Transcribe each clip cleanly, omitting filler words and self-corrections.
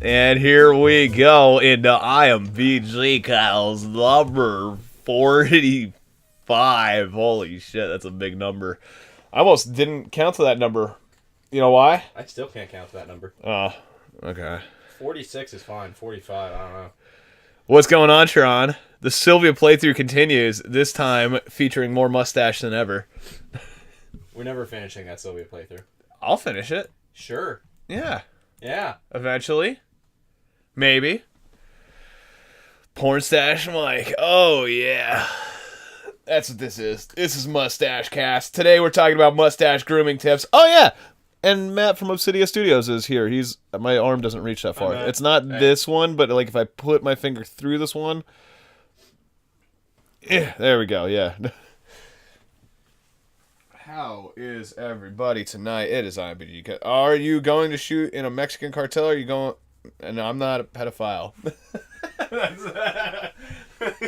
And here we go into IMBGcast number 45. Holy shit, that's a big number. I almost didn't count to that number. You know why? I still can't count to that number. Oh, okay. 46 is fine. 45, I don't know. What's going on, Sharon? The Sylvia playthrough continues, this time featuring more mustache than ever. We're never finishing that Sylvia playthrough. I'll finish it. Sure. Yeah. Yeah. Eventually. Maybe. Porn stash Mike. Oh, yeah. That's what this is. This is Mustache Cast. Today we're talking about mustache grooming tips. Oh, yeah. And Matt from Obsidia Studios is here. My arm doesn't reach that far. It's not this one, but like if I put my finger through this one. Yeah, there we go. Yeah. How is everybody tonight? It is IMBG. Are you going to shoot in a Mexican cartel? Are you going? And I'm not a pedophile.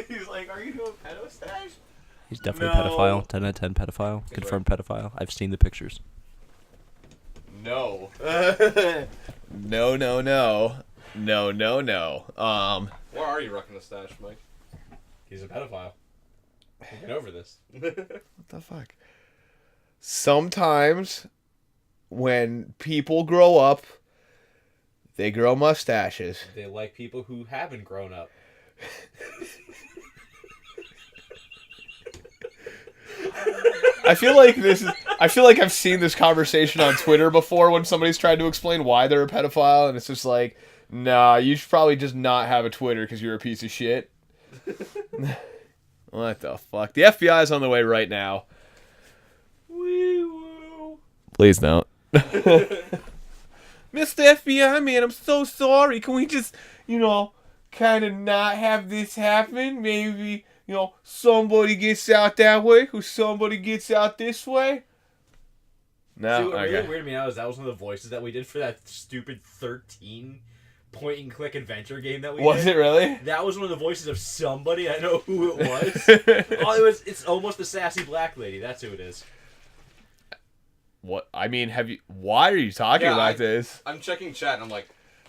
He's like, are you doing pedo stash? He's definitely a pedophile. 10 out of 10 pedophile. Confirmed pedophile. I've seen the pictures. No. No. Why are you rocking the stash, Mike? He's a pedophile. Get over this. What the fuck? Sometimes when people grow up, they grow mustaches. They like people who haven't grown up. I feel like I've seen this conversation on Twitter before when somebody's tried to explain why they're a pedophile, and it's just like, nah, you should probably just not have a Twitter because you're a piece of shit. What the fuck? The FBI is on the way right now. Wee-woo. Please don't. Mr. FBI, man, I'm so sorry. Can we just, kind of not have this happen? Maybe, somebody gets out that way, or somebody gets out this way? No, see, what really weirded me out is that was one of the voices that we did for that stupid 13 point-and-click adventure game that we did. Was it really? That was one of the voices of somebody. I know who it was. It's almost the sassy black lady. That's who it is. What? I mean, why are you talking about this? I'm checking chat and I'm like,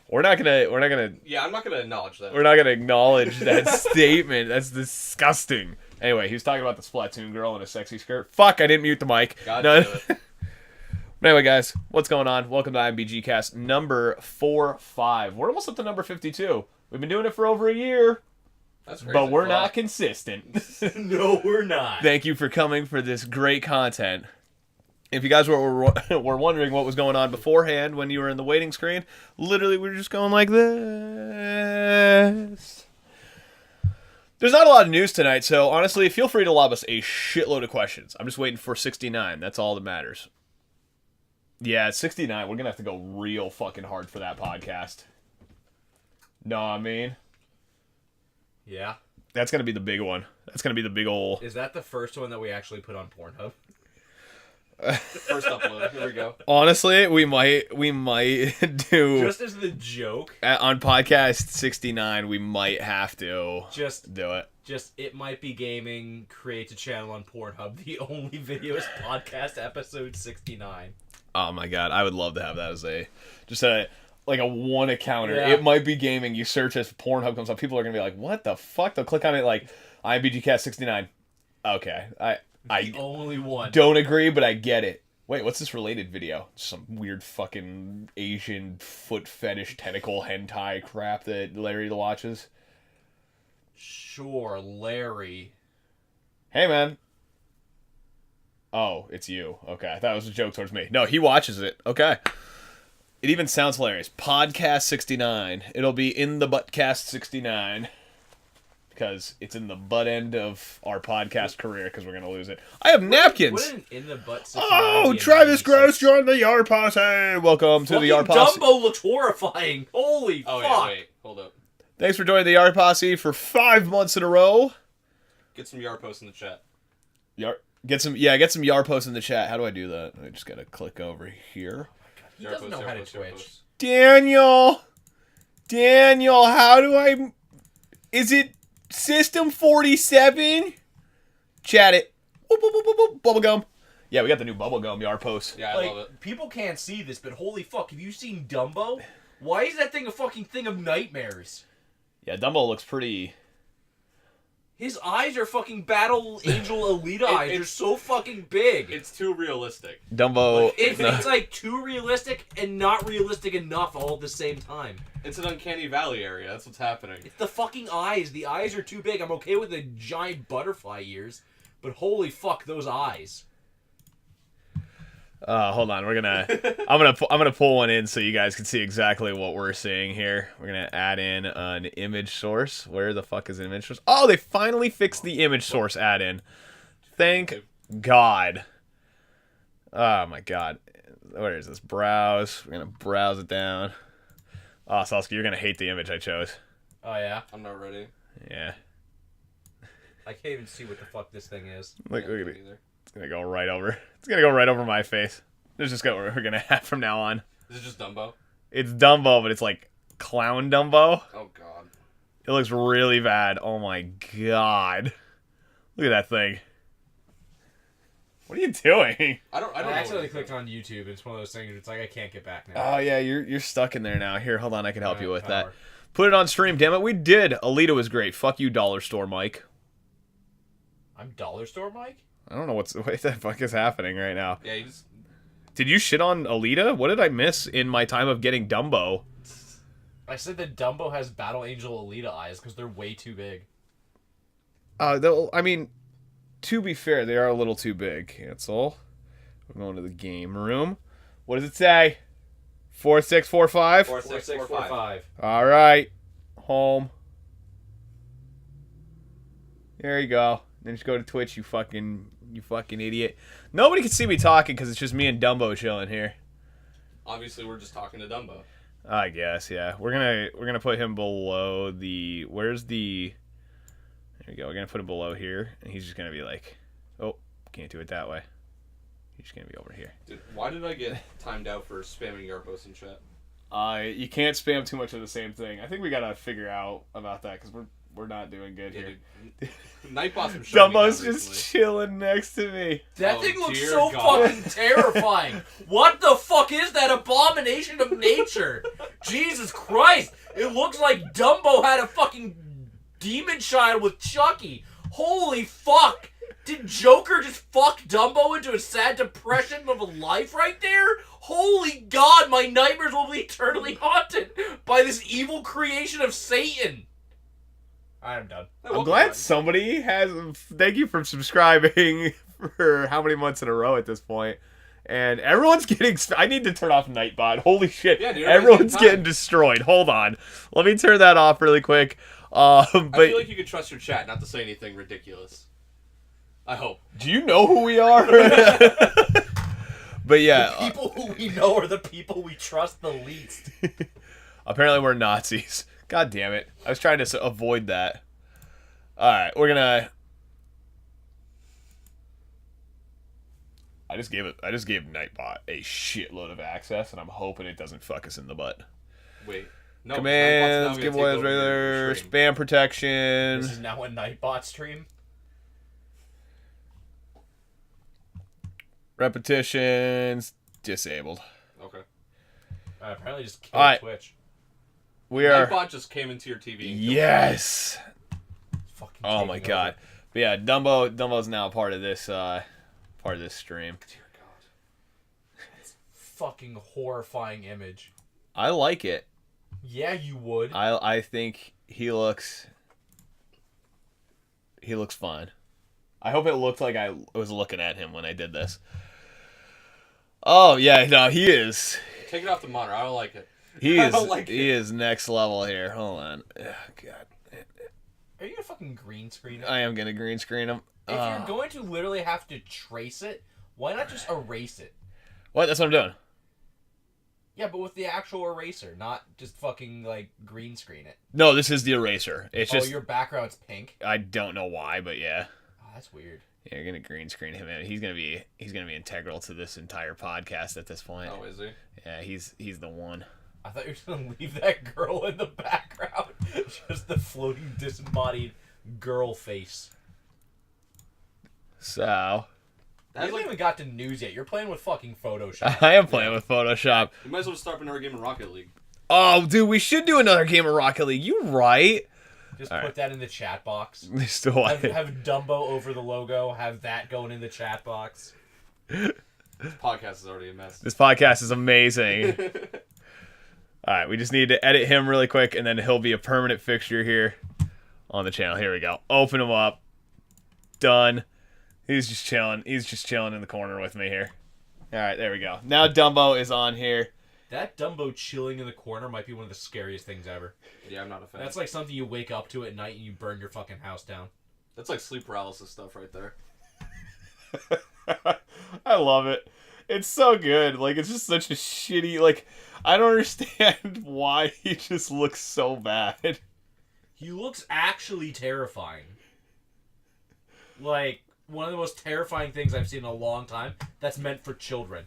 we're not gonna. yeah, I'm not gonna acknowledge that. We're not gonna acknowledge that statement. That's disgusting. Anyway, he was talking about the Splatoon girl in a sexy skirt. Fuck, I didn't mute the mic. God damn it. But anyway, guys, what's going on? Welcome to IMBGcast number 45. We're almost up to number 52. We've been doing it for over a year. That's crazy. But we're not consistent. No, we're not. Thank you for coming for this great content. If you guys were wondering what was going on beforehand when you were in the waiting screen, literally we were just going like this. There's not a lot of news tonight, so honestly, feel free to lob us a shitload of questions. I'm just waiting for 69. That's all that matters. Yeah, 69. We're going to have to go real fucking hard for that podcast. Know what I mean? Yeah. That's going to be the big one. That's going to be the big ol'... Is that the first one that we actually put on Pornhub? First upload. Here we go. Honestly, we might do... Just as the joke. On podcast 69, we might have to do it. Just It Might Be Gaming creates a channel on Pornhub. The only video is podcast episode 69. Oh my god, I would love to have that as a one accounter. Yeah. It Might Be Gaming. You search as Pornhub comes up. People are gonna be like, "What the fuck?" They'll click on it like IMBGcast 69. Okay, I only one. Don't agree, but I get it. Wait, what's this related video? Some weird fucking Asian foot fetish tentacle hentai crap that Larry watches. Sure, Larry. Hey man. Oh, it's you. Okay, I thought it was a joke towards me. No, he watches it. Okay. It even sounds hilarious. Podcast 69. It'll be in the Buttcast 69. Because it's in the butt end of our podcast career, because we're going to lose it. I have napkins! Wouldn't in the butt 69 Oh, be Travis amazing? Gross joined the Yar Posse! Welcome to the Yar Posse. Dumbo looks horrifying. Holy fuck. Yeah, wait. Hold up. Thanks for joining the Yar Posse for 5 months in a row. Get some Yar posts in the chat. Get some Yar posts in the chat. How do I do that? I just gotta click over here. He doesn't know how to Twitch. Daniel, how do I... Is it System 47? Chat it. Boop, boop, boop, boop, boop. Bubblegum. Yeah, we got the new Bubblegum Yar post. Yeah, I love it. People can't see this, but holy fuck, have you seen Dumbo? Why is that thing a fucking thing of nightmares? Yeah, Dumbo looks pretty... His eyes are fucking Battle Angel Alita eyes. They're so fucking big. It's too realistic. Dumbo... It's like too realistic and not realistic enough all at the same time. It's an uncanny valley area. That's what's happening. It's the fucking eyes. The eyes are too big. I'm okay with the giant butterfly ears, but holy fuck, those eyes. Hold on, I'm gonna pull one in so you guys can see exactly what we're seeing here. We're gonna add in an image source. Where the fuck is an image source? Oh, they finally fixed the image source add-in. Thank God. Oh my God. Where is this? Browse. We're gonna browse it down. Oh, Sasuke, you're gonna hate the image I chose. Oh yeah? I'm not ready. Yeah. I can't even see what the fuck this thing is. Look Yeah, at me it. neither. It's gonna go right over. It's gonna go right over my face. This is just what we're gonna have from now on. Is it just Dumbo? It's Dumbo, but it's like clown Dumbo. Oh god. It looks really bad. Oh my God. Look at that thing. What are you doing? I don't I know. accidentally what clicked it is. on YouTube. It's one of those things. It's like I can't get back now. Oh yeah, you're stuck in there now. Here, hold on, I can help you with that. Power. Put it on stream, damn it. We did. Alita was great. Fuck you, Dollar Store Mike. I'm Dollar Store Mike? I don't know what the fuck is happening right now. Yeah, you just Did you shit on Alita? What did I miss in my time of getting Dumbo? I said that Dumbo has Battle Angel Alita eyes because they're way too big. I mean, to be fair, they are a little too big. Cancel. We're going to the game room. What does it say? 4645? 4645. All right. Home. There you go. Then just go to Twitch, you fucking idiot. Nobody can see me talking because it's just me and Dumbo chilling here. Obviously, we're just talking to Dumbo. I guess, yeah. We're gonna put him below the. Where's the? There we go. We're gonna put him below here, and he's just gonna be like, oh, can't do it that way. He's just gonna be over here. Dude, why did I get timed out for spamming Yarpos in chat? You can't spam too much of the same thing. I think we gotta figure out about that because we're not doing good Yeah, here. dude. Nightbot's been shutting me down Dumbo's just recently. chilling next to me. That Oh, thing looks dear so God. fucking terrifying. What the fuck is that abomination of nature? Jesus Christ. It looks like Dumbo had a fucking demon child with Chucky. Holy fuck. Did Joker just fuck Dumbo into a sad depression of a life right there? Holy God, my nightmares will be eternally haunted by this evil creation of Satan. I'm done. I'm glad somebody has. Thank you for subscribing for how many months in a row at this point. And everyone's getting. I need to turn off Nightbot. Holy shit! Yeah, dude, everyone's everybody's getting destroyed. Hold on, let me turn that off really quick. I But feel like you could trust your chat not to say anything ridiculous. I hope. do you know who we are? But yeah, The people who we know are the people we trust the least. apparently we're Nazis. God damn it! I was trying to avoid that. All right, we're gonna. I just gave Nightbot a shitload of access, and I'm hoping it doesn't fuck us in the butt. Wait. No, Commands, Nightbot's now gonna take giveaways, over regular your stream. spam protection, This is now a Nightbot stream. repetitions, disabled. Okay. Apparently just killed Alright. Twitch. We are. Nightbot just came into your TV. And killed Yes. Fucking Oh my taking god. over. But yeah, Dumbo's now part of this stream. it. Dear God. Fucking horrifying image. I like it. Yeah, you would. I think he looks fine. I hope it looked like I was looking at him when I did this. Oh yeah, no, he is. Take it off the monitor. I don't like it. He I is. don't like He it. is next level here. Hold on. Ugh, God, Are you gonna fucking green screen it? I am gonna green screen him. If you're going to literally have to trace it, why not just erase it? What? That's what I'm doing. Yeah, but with the actual eraser, not just fucking like green screen it. No, this is the eraser. It's just your background's pink. I don't know why, but yeah. Oh, that's weird. Yeah, you're gonna green screen him in. He's gonna be integral to this entire podcast at this point. Oh, is he? Yeah, he's the one. I thought you were gonna leave that girl in the background, just the floating disembodied girl face. So You haven't even got to news yet. You're playing with fucking Photoshop. I am playing with Photoshop. You might as well start another game in Rocket League. Oh, dude, we should do another game of Rocket League. You right? Just All put right. that in the chat box. They still Have Dumbo over the logo. Have that going in the chat box. This podcast is already a mess. This podcast is amazing. All right, we just need to edit him really quick, and then he'll be a permanent fixture here on the channel. Here we go. Open him up. Done. He's just chilling. He's just chilling in the corner with me here. All right, there we go. Now Dumbo is on here. That Dumbo chilling in the corner might be one of the scariest things ever. Yeah, I'm not a fan. That's like something you wake up to at night and you burn your fucking house down. That's like sleep paralysis stuff right there. I love it. It's so good. Like, it's just such a shitty, like, I don't understand why he just looks so bad. He looks actually terrifying. Like, one of the most terrifying things I've seen in a long time that's meant for children.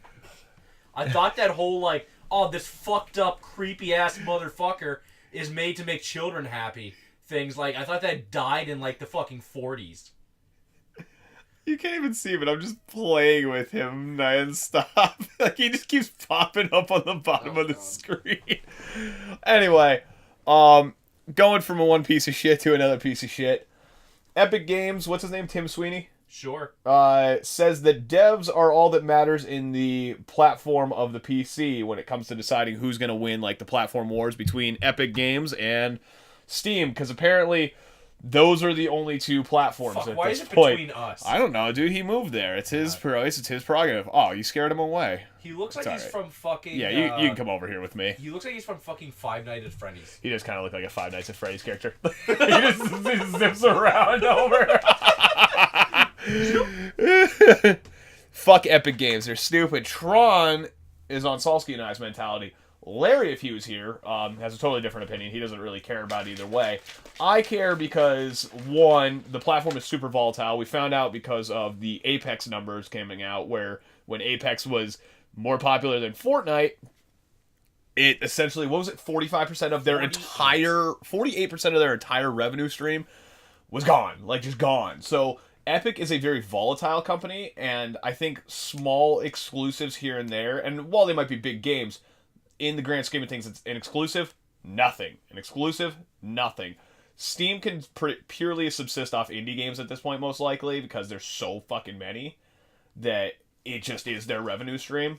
I thought that whole, like, oh, this fucked up, creepy-ass motherfucker is made to make children happy things. Like, I thought that died in, like, the fucking 40s. You can't even see, but I'm just playing with him non-stop. Like, he just keeps popping up on the bottom of the screen. Anyway, going from one piece of shit to another piece of shit. Epic Games, what's his name? Tim Sweeney? Sure. Says that devs are all that matters in the platform of the PC when it comes to deciding who's going to win, like, the platform wars between Epic Games and Steam, because apparently those are the only two platforms Fuck, at why this is it point. between us? I don't know, dude. He moved there. It's his it's his prerogative. Oh, you scared him away. He looks like It's he's alright. from fucking... Yeah, you can come over here with me. He looks like he's from fucking Five Nights at Freddy's. He does kind of look like a Five Nights at Freddy's character. he just zips around over. Fuck Epic Games. They're stupid. Tron is on Salsky and I's mentality. Larry, if he was here, has a totally different opinion. He doesn't really care about either way. I care because, one, the platform is super volatile. We found out because of the Apex numbers coming out, where when Apex was more popular than Fortnite, it essentially, what was it, 45% of their 48% of their entire revenue stream was gone. Like, just gone. So Epic is a very volatile company, and I think small exclusives here and there, and while they might be big games, in the grand scheme of things, it's an exclusive, nothing. An exclusive, nothing. Steam can purely subsist off indie games at this point, most likely, because there's so fucking many that it just is their revenue stream.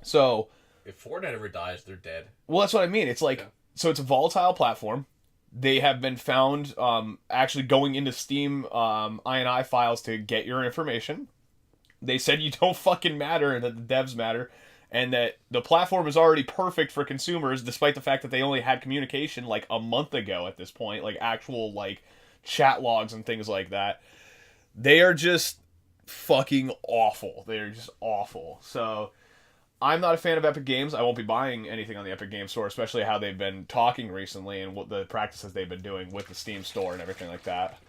So, If Fortnite ever dies, they're dead. well, that's what I mean. It's like, so it's a volatile platform. They have been found actually going into Steam INI files to get your information. They said you don't fucking matter and that the devs matter. And that the platform is already perfect for consumers, despite the fact that they only had communication like a month ago at this point, like actual like chat logs and things like that. They are just fucking awful. They're just awful. So I'm not a fan of Epic Games. I won't be buying anything on the Epic Games Store, especially how they've been talking recently and what the practices they've been doing with the Steam Store and everything like that.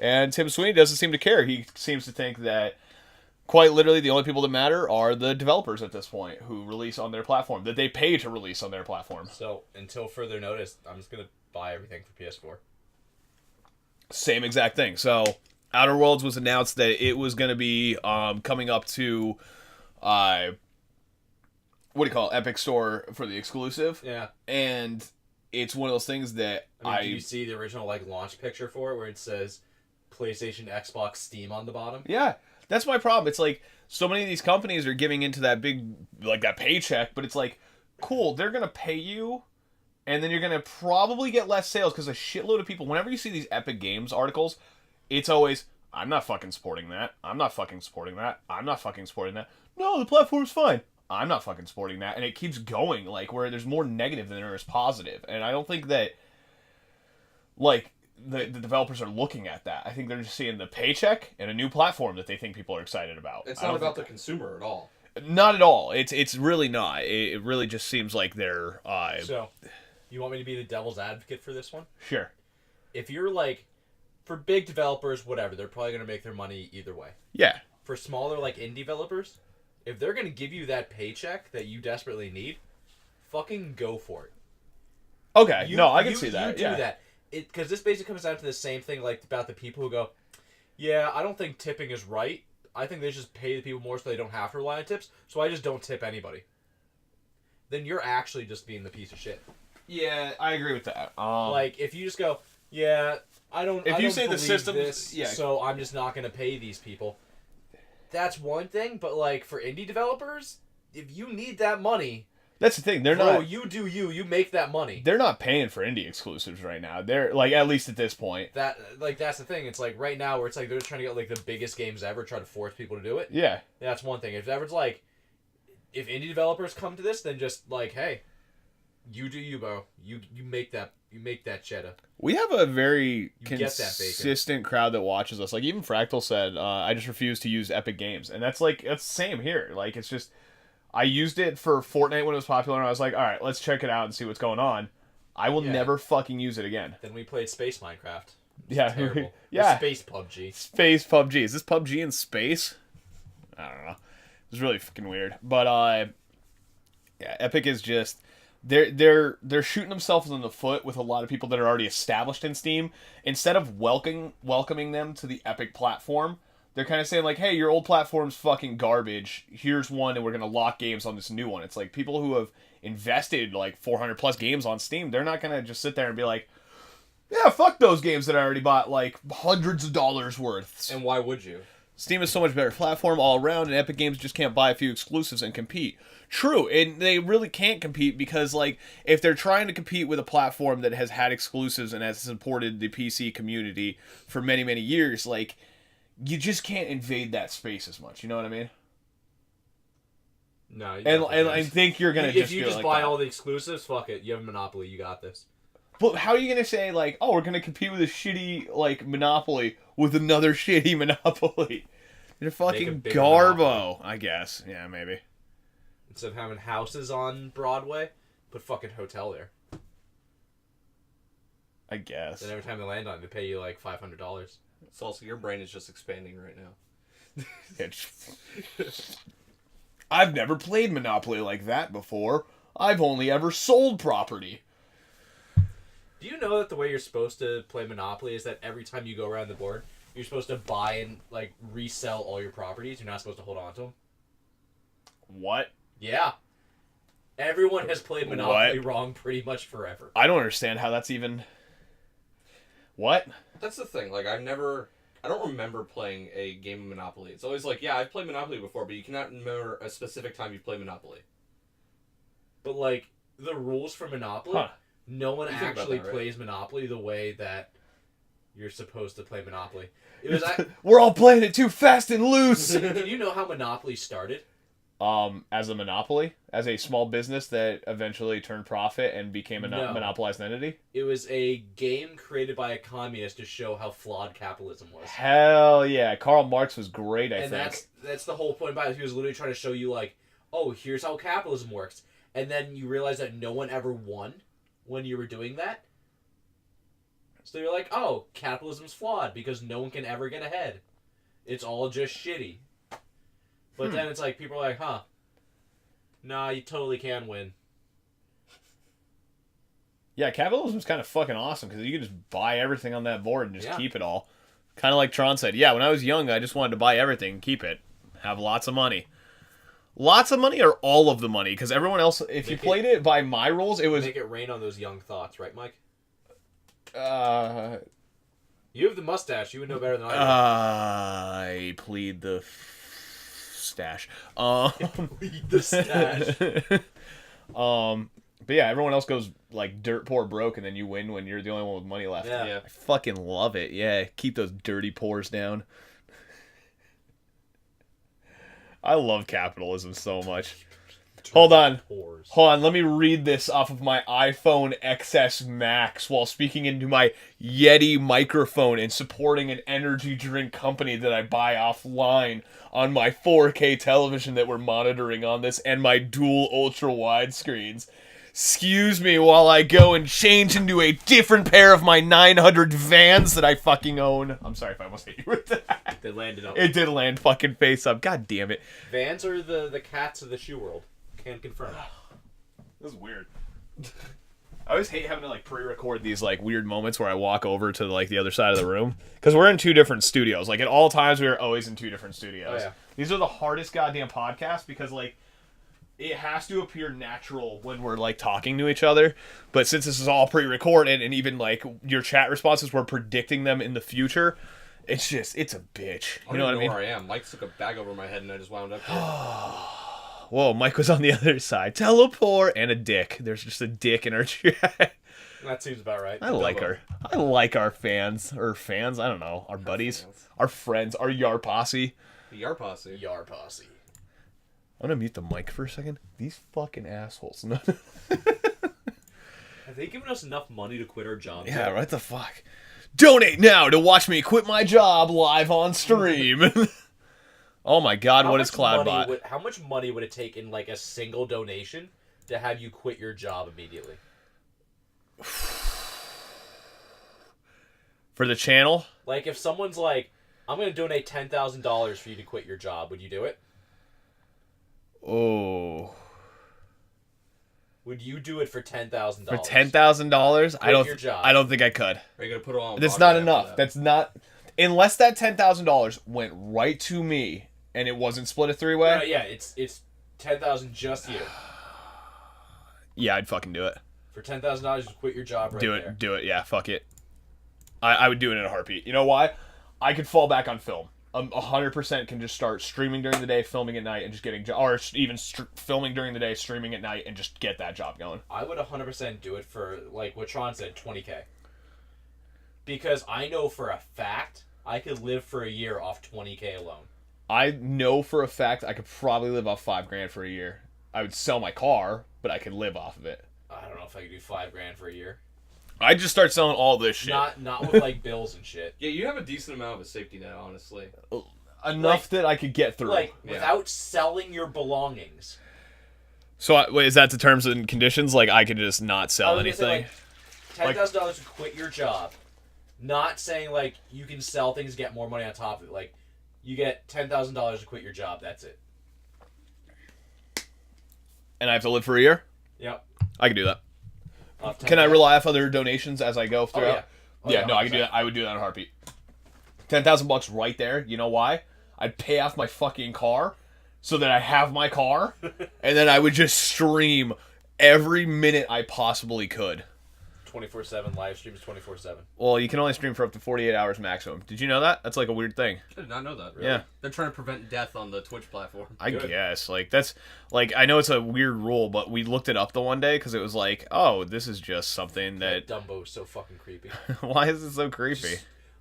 And Tim Sweeney doesn't seem to care. He seems to think that quite literally, the only people that matter are the developers at this point who release on their platform, that they pay to release on their platform. So, until further notice, I'm just going to buy everything for PS4. Same exact thing. So, Outer Worlds was announced that it was going to be coming up to, what do you call it, Epic Store for the exclusive. Yeah. And it's one of those things that I mean, do you see the original like launch picture for it where it says PlayStation, Xbox, Steam on the bottom? Yeah. That's my problem. It's like, so many of these companies are giving into that big, like, that paycheck, but it's like, cool, they're going to pay you, and then you're going to probably get less sales, because a shitload of people, whenever you see these Epic Games articles, it's always, I'm not fucking supporting that, I'm not fucking supporting that, I'm not fucking supporting that, no, the platform's fine, I'm not fucking supporting that, and it keeps going, like, where there's more negative than there is positive, and I don't think that, like, the developers are looking at that. I think they're just seeing the paycheck and a new platform that they think people are excited about. It's not about the consumer at all. Not at all. It's really not. It really just seems like they're... So, you want me to be the devil's advocate for this one? Sure. If you're like, for big developers, whatever, they're probably going to make their money either way. Yeah. For smaller, like, indie developers, if they're going to give you that paycheck that you desperately need, fucking go for it. Okay. I can see that. You do that. Because this basically comes down to the same thing, like, about the people who go, yeah, I don't think tipping is right. I think they should just pay the people more so they don't have to rely on tips, so I just don't tip anybody. then you're actually just being the piece of shit. Yeah, I agree with that. Like, if you just go, yeah, I don't If I you don't say the believe system, this, yeah. so I'm just not going to pay these people. That's one thing, but, like, for indie developers, if you need that money... That's the thing. They're bro, not. you make that money. They're not paying for indie exclusives right now. They're like, at least at this point. That's the thing. It's like right now where it's like they're trying to get like the biggest games ever, try to force people to do it. Yeah. That's one thing. If ever's like, if indie developers come to this, then just like, hey, you do you, bro. You make that cheddar. We have a very get that bacon. consistent crowd that watches us. Like even Fractal said, I just refuse to use Epic Games, and that's the same here. Like it's just. I used it for Fortnite when it was popular, and I was like, all right, let's check it out and see what's going on. I will never fucking use it again. Then we played Space Minecraft. Yeah. Terrible. Yeah. Or Space PUBG. Space PUBG. Is this PUBG in space? I don't know. It was really fucking weird. But, yeah, Epic is just... They're shooting themselves in the foot with a lot of people that are already established in Steam. Instead of welcoming them to the Epic platform... They're kind of saying, like, hey, your old platform's fucking garbage. Here's one, and we're going to lock games on this new one. It's like people who have invested, like, 400-plus games on Steam, they're not going to just sit there and be like, yeah, fuck those games that I already bought, like, hundreds of dollars worth. And why would you? Steam is so much better platform all around, and Epic Games just can't buy a few exclusives and compete. True, and they really can't compete because, like, if they're trying to compete with a platform that has had exclusives and has supported the PC community for many, many years, like... You just can't invade that space as much. You know what I mean? No. And I think you're gonna if you just like buy that. all the exclusives, fuck it. You have a monopoly. You got this. But how are you gonna say like, oh, we're gonna compete with a shitty like Monopoly with another shitty Monopoly? They're fucking garbo, Monopoly. I guess. Yeah, maybe. Instead of having houses on Broadway, put fucking hotel there. I guess. Then every time they land on it, they pay you like $500. It's also your brain is just expanding right now. I've never played Monopoly like that before. I've only ever sold property. Do you know that the way you're supposed to play Monopoly is that every time you go around the board, you're supposed to buy and like resell all your properties? You're not supposed to hold on to them? What? Yeah. Everyone has played Monopoly wrong pretty much forever. I don't understand how that's even... What? That's the thing. Like, I don't remember playing a game of Monopoly. It's always like, yeah, I've played Monopoly before, but you cannot remember a specific time you've played Monopoly. But, like, the rules for Monopoly, no one actually that, right? plays Monopoly the way that you're supposed to play Monopoly. It was We're all playing it too fast and loose! Do you know how Monopoly started? As a monopoly, as a small business that eventually turned profit and became a monopolized entity. It was a game created by a communist to show how flawed capitalism was. Hell yeah, Karl Marx was great. I think that's the whole point about it. He was literally trying to show you like, oh, here's how capitalism works, and then you realize that no one ever won when you were doing that. So you're like, oh, capitalism's flawed because no one can ever get ahead. It's all just shitty. But then it's like, people are like, huh, nah, you totally can win. Yeah, capitalism's kind of fucking awesome because you can just buy everything on that board and just keep it all. Kind of like Tron said, yeah, when I was young, I just wanted to buy everything and keep it. Have lots of money. Lots of money or all of the money? Because everyone else, if you played it by my rules, it was... Make it rain on those young thoughts, right, Mike? You have the mustache. You would know better than I do. I plead the... stash. Plead the stash. But yeah, everyone else goes like dirt poor broke, and then you win when you're the only one with money left. Yeah. I fucking love it. Yeah, keep those dirty pores down. I love capitalism so much. Hold on. Let me read this off of my iPhone XS Max while speaking into my Yeti microphone and supporting an energy drink company that I buy offline on my 4K television that we're monitoring on this and my dual ultra wide screens. Excuse me while I go and change into a different pair of my 900 Vans that I fucking own. I'm sorry if I almost hit you with that. They landed up. It did land fucking face up. God damn it. Vans are the cats of the shoe world. Can confirm. This is weird. I always hate having to like pre-record these like weird moments where I walk over to like the other side of the room because we're in two different studios. Like at all times, we are always in two different studios. Oh, yeah. These are the hardest goddamn podcasts because like it has to appear natural when we're like talking to each other. But since this is all pre-recorded and even like your chat responses, we're predicting them in the future. It's a bitch. You know what I mean? Where I am. Mike took a bag over my head and I just wound up here. Whoa, Mike was on the other side. Teleport and a dick. There's just a dick in our chat. That seems about right. I like our fans or fans. I don't know, our buddies, our friends, our Yar posse. Yar posse. Yar posse. I'm gonna mute the mic for a second. These fucking assholes. Have they given us enough money to quit our jobs? Yeah, what the fuck? Donate now to watch me quit my job live on stream. Oh my god, what is CloudBot? How much money would it take in like a single donation to have you quit your job immediately? For the channel? Like if someone's like, I'm going to donate $10,000 for you to quit your job, would you do it? Oh. Would you do it for $10,000? For $10,000? I don't think I could. Are you gonna put it on? That's not enough. That's not unless that $10,000 went right to me and it wasn't split a three-way. No, yeah, it's $10,000 just you. Yeah, I'd fucking do it. For $10,000, you quit your job right there. Do it. Yeah, fuck it. I would do it in a heartbeat. You know why? I could fall back on film. 100% can just start streaming during the day, filming at night, and just getting... Or even filming during the day, streaming at night, and just get that job going. I would 100% do it for, like what Tron said, $20K. Because I know for a fact I could live for a year off $20K alone. I know for a fact I could probably live off $5,000 for a year. I would sell my car, but I could live off of it. I don't know if I could do $5,000 for a year. I'd just start selling all this shit. Not with like bills and shit. Yeah, you have a decent amount of a safety net, honestly. Enough that I could get through. Like, without selling your belongings. So, wait, is that the terms and conditions? Like, I could just not sell anything? Say, like, $10,000 to quit your job. Not saying, like, you can sell things, get more money on top of it. Like, you get $10,000 to quit your job, that's it. And I have to live for a year? Yep. I can do that. Can I rely off other donations as I go throughout? Yeah, no, I can do that. I would do that in a heartbeat. $10,000 right there. You know why? I'd pay off my fucking car so that I have my car, and then I would just stream every minute I possibly could. 24/7 live streams, 24/7. Well, you can only stream for up to 48 hours maximum. Did you know that? That's like a weird thing. I did not know that. Really. Yeah. They're trying to prevent death on the Twitch platform. I guess. Like, that's... Like, I know it's a weird rule, but we looked it up the one day because it was like, oh, this is just something that... Dumbo is so fucking creepy. Why is it so creepy?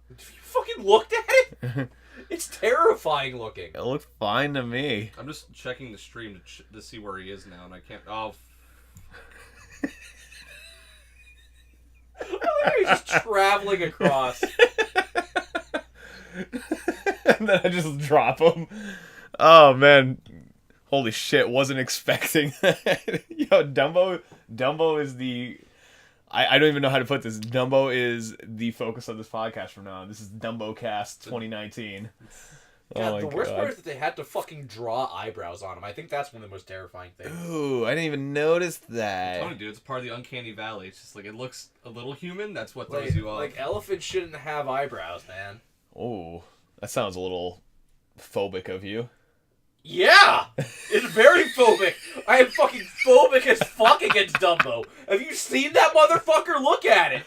You fucking looked at it? It's terrifying looking. It looked fine to me. I'm just checking the stream to see where he is now, and I can't... Oh, He's just traveling across. And then I just drop him. Oh, man. Holy shit, wasn't expecting that. Yo, Dumbo is the... I don't even know how to put this. Dumbo is the focus of this podcast from now on. This is Dumbocast 2019. God, the worst part is that they had to fucking draw eyebrows on him. I think that's one of the most terrifying things. Ooh, I didn't even notice that. I'm telling you, dude, it's part of the uncanny valley. It's just like, it looks a little human. That's what throws you off. Like, elephants shouldn't have eyebrows, man. Ooh, that sounds a little phobic of you. Yeah! It's very phobic. I am fucking phobic as fuck against Dumbo. Have you seen that motherfucker? Look at it.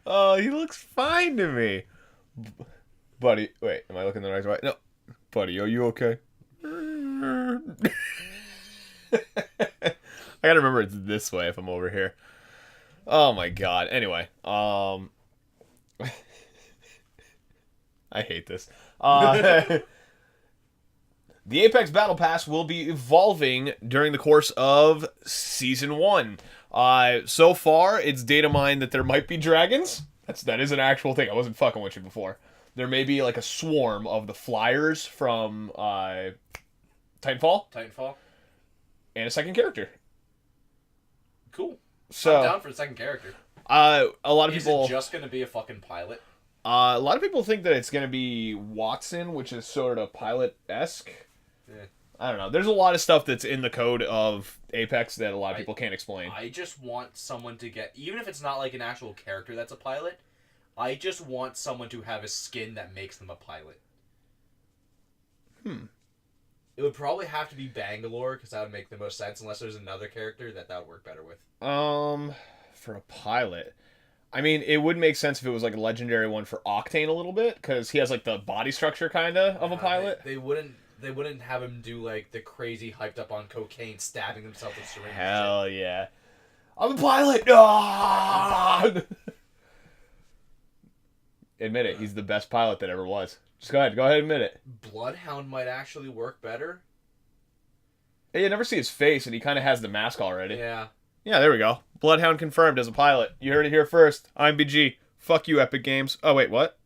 Oh, he looks fine to me. Buddy, wait, am I looking the right way? No. Buddy, are you okay? I gotta remember it's this way if I'm over here. Oh my god. Anyway, I hate this. The Apex Battle Pass will be evolving during the course of Season 1. So far, it's data mined that there might be dragons. That is an actual thing. I wasn't fucking with you before. There may be like a swarm of the flyers from Titanfall. And a second character. Cool. So, I'm down for a second character. A lot of people... Is it just going to be a fucking pilot? A lot of people think that it's going to be Watson, which is sort of pilot-esque. Yeah. I don't know. There's a lot of stuff that's in the code of Apex that a lot of people can't explain. I just want someone to get... Even if it's not like an actual character that's a pilot, I just want someone to have a skin that makes them a pilot. It would probably have to be Bangalore, because that would make the most sense, unless there's another character that would work better with. For a pilot, I mean, it would make sense if it was like a legendary one for Octane a little bit, because he has like the body structure kind of a pilot. They wouldn't have him do like the crazy hyped up on cocaine, stabbing himself with syringes. Hell yeah. I'm a pilot! No! Admit it, he's the best pilot that ever was. Just go ahead and admit it. Bloodhound might actually work better. Hey, you never see his face, and he kind of has the mask already. Yeah. Yeah, there we go. Bloodhound confirmed as a pilot. You heard it here first. IMBG. Fuck you, Epic Games. Oh, wait, what?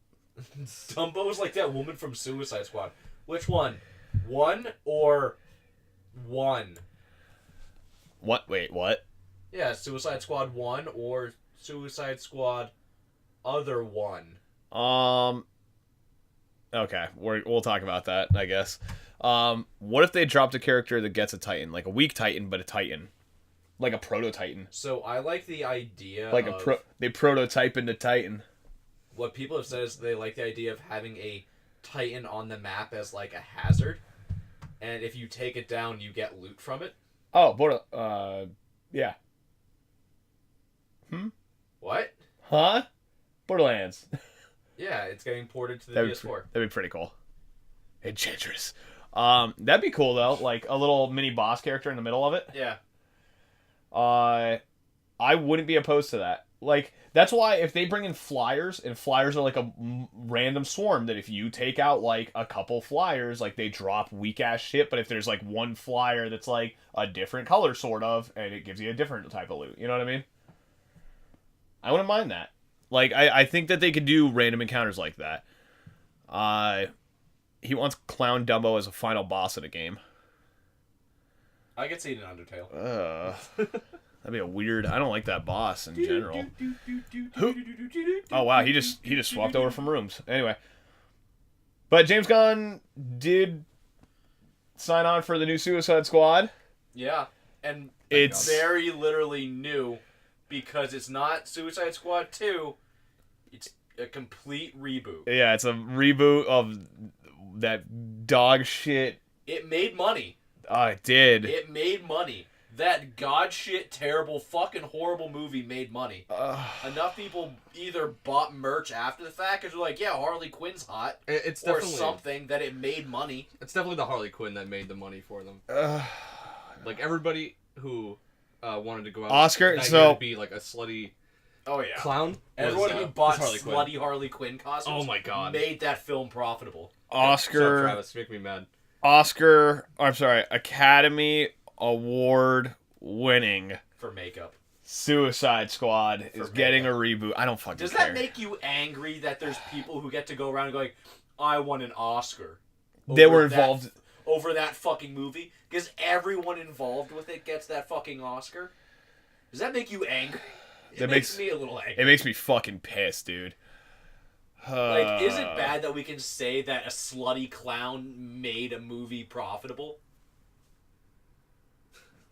Dumbo is like that woman from Suicide Squad. Which one? One or one? What? Wait, what? Yeah, Suicide Squad 1 or Suicide Squad other one. Okay, we'll talk about that, I guess. What if they dropped a character that gets a Titan? Like a weak Titan, but a Titan. Like a proto-Titan. So I like the idea like of... They prototype into Titan. What people have said is they like the idea of having a Titan on the map as like a hazard. And if you take it down, you get loot from it. Oh, yeah. What? Huh? Borderlands. Yeah, it's getting ported to the PS4. That'd be pretty cool. Enchantress. That'd be cool though. Like a little mini boss character in the middle of it. Yeah. I wouldn't be opposed to that. Like that's why if they bring in flyers, and flyers are like a random swarm that if you take out like a couple flyers, like they drop weak ass shit. But if there's like one flyer that's like a different color sort of, and it gives you a different type of loot. You know what I mean? I wouldn't mind that. Like, I think that they could do random encounters like that. He wants Clown Dumbo as a final boss in a game. I could see it in Undertale. That'd be a weird... I don't like that boss in general. Oh, wow. He just swapped over from rooms. Anyway. But James Gunn did sign on for the new Suicide Squad. Yeah. And it's very literally new because it's not Suicide Squad 2. It's a complete reboot. Yeah, it's a reboot of that dog shit. It made money. Oh, it did. It made money. That god shit, terrible, fucking horrible movie made money. Enough people either bought merch after the fact because they're like, yeah, Harley Quinn's hot. It's or definitely something that it made money. It's definitely the Harley Quinn that made the money for them. Like everybody who wanted to go out, Oscar, that so year to be like a slutty clown. Everyone was, who bought Harley slutty Harley Quinn costumes Oh my god. made that film profitable. Shut up, Oscar, Travis, make me mad. Academy Award winning For makeup. Suicide Squad is getting a reboot. I don't fucking Does care. that make you angry that there's people who get to go around and going, I won an Oscar? They were involved over that fucking movie? Because everyone involved with it gets that fucking Oscar? Does that make you angry? It makes me a little angry. It makes me fucking pissed, dude. Like, is it bad that we can say that a slutty clown made a movie profitable?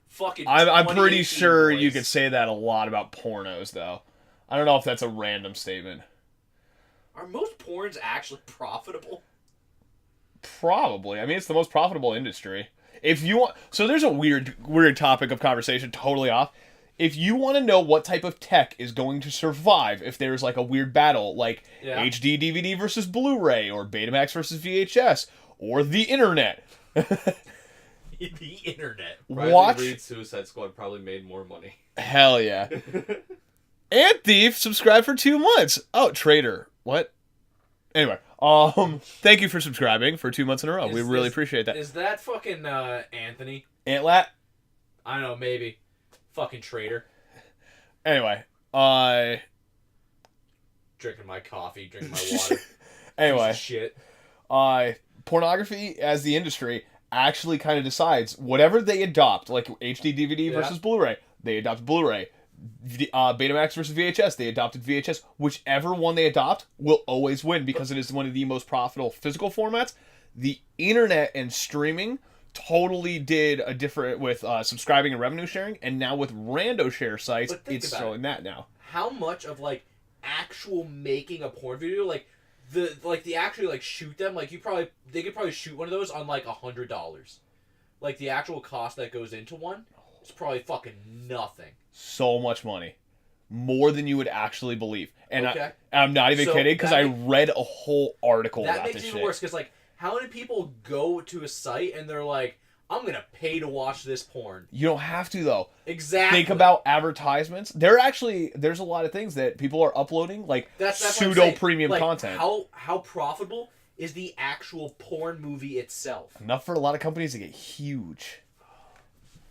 Fucking I'm pretty sure boys. you could say that a lot about pornos, though. I don't know if that's a random statement. Are most porns actually profitable? Probably. I mean, it's the most profitable industry. If you want, so there's a weird topic of conversation, totally off. If you want to know what type of tech is going to survive, if there's like a weird battle, like HD DVD versus Blu-ray, or Betamax versus VHS, or the internet. The internet. Watch. Reed Suicide Squad probably made more money. Hell yeah. Ant Thief subscribed for 2 months. Oh, traitor. What? Anyway, thank you for subscribing for 2 months in a row. We really appreciate that. Is that fucking Anthony? Antlat? I don't know, maybe. Fucking traitor. Anyway, drinking my coffee, drinking my water. Anyway, shit. Pornography as the industry actually kind of decides whatever they adopt, like HD DVD versus Blu-ray, they adopt Blu-ray. Betamax versus VHS, they adopted VHS. Whichever one they adopt will always win because it is one of the most profitable physical formats. The internet and streaming totally did a different with subscribing and revenue sharing, and now with rando share sites, it's showing that now. How much of like actual making a porn video, like the actually like shoot them, like they could probably shoot one of those on like $100. like the actual cost that goes into one, is probably fucking nothing. So much money. More than you would actually believe. And Okay. I'm not even So kidding, because I read a whole article That about makes this it shit. even worse, because, like, how many people go to a site and they're like, I'm going to pay to watch this porn? You don't have to, though. Exactly. Think about advertisements. There's a lot of things that people are uploading, like that's what I'm pseudo saying. premium Like, content. How profitable is the actual porn movie itself? Enough for a lot of companies to get huge.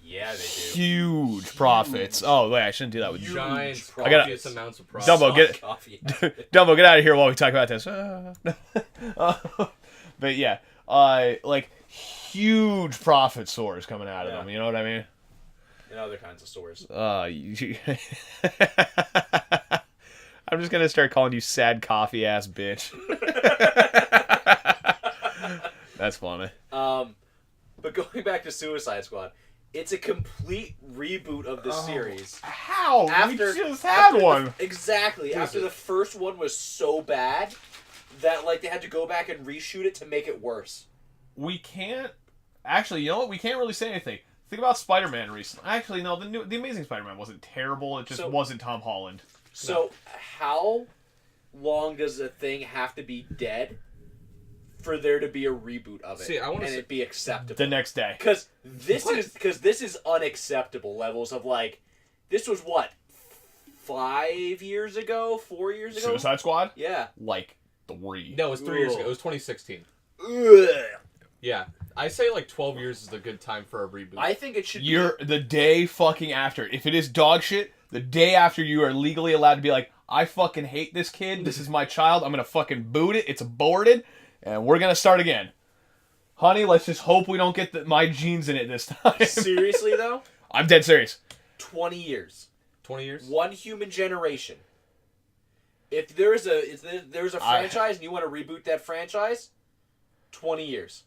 Yeah, they do. Huge profits. Oh, wait, I shouldn't do that with Giant, I gotta- copious amounts of profit. Dumbo, get Coffee. Dumbo, get out of here while we talk about this. But yeah, like huge profit soars coming out of Yeah. them. You know what I mean? And other kinds of stores. I'm just gonna start calling you sad coffee ass bitch. That's funny. But going back to Suicide Squad, it's a complete reboot of the series. How? After- we just had after one. Exactly. After the first one was so bad that like they had to go back and reshoot it to make it worse. We can't. Actually, you know what? We can't really say anything. Think about Spider-Man recently. Actually, no. The Amazing Spider-Man wasn't terrible. It just wasn't Tom Holland. So how long does a thing have to be dead for there to be a reboot of it? See, I wanna and say- it be acceptable. The next day. Because this is unacceptable levels of like, this was what, 5 years ago, 4 years ago. Suicide Squad? Yeah. Like 3. No, it was 3 years ago. Ugh. It was 2016. Ugh. Yeah. I say like 12 years is a good time for a reboot. I think it should. You're the day fucking after. If it is dog shit, the day after you are legally allowed to be like, I fucking hate this kid. This is my child. I'm gonna fucking boot it. It's aborted, and we're gonna start again. Honey, let's just hope we don't get my genes in it this time. Seriously though, I'm dead serious. 20 years, 20 years. one human generation. If there's a franchise and you want to reboot that franchise, 20 years,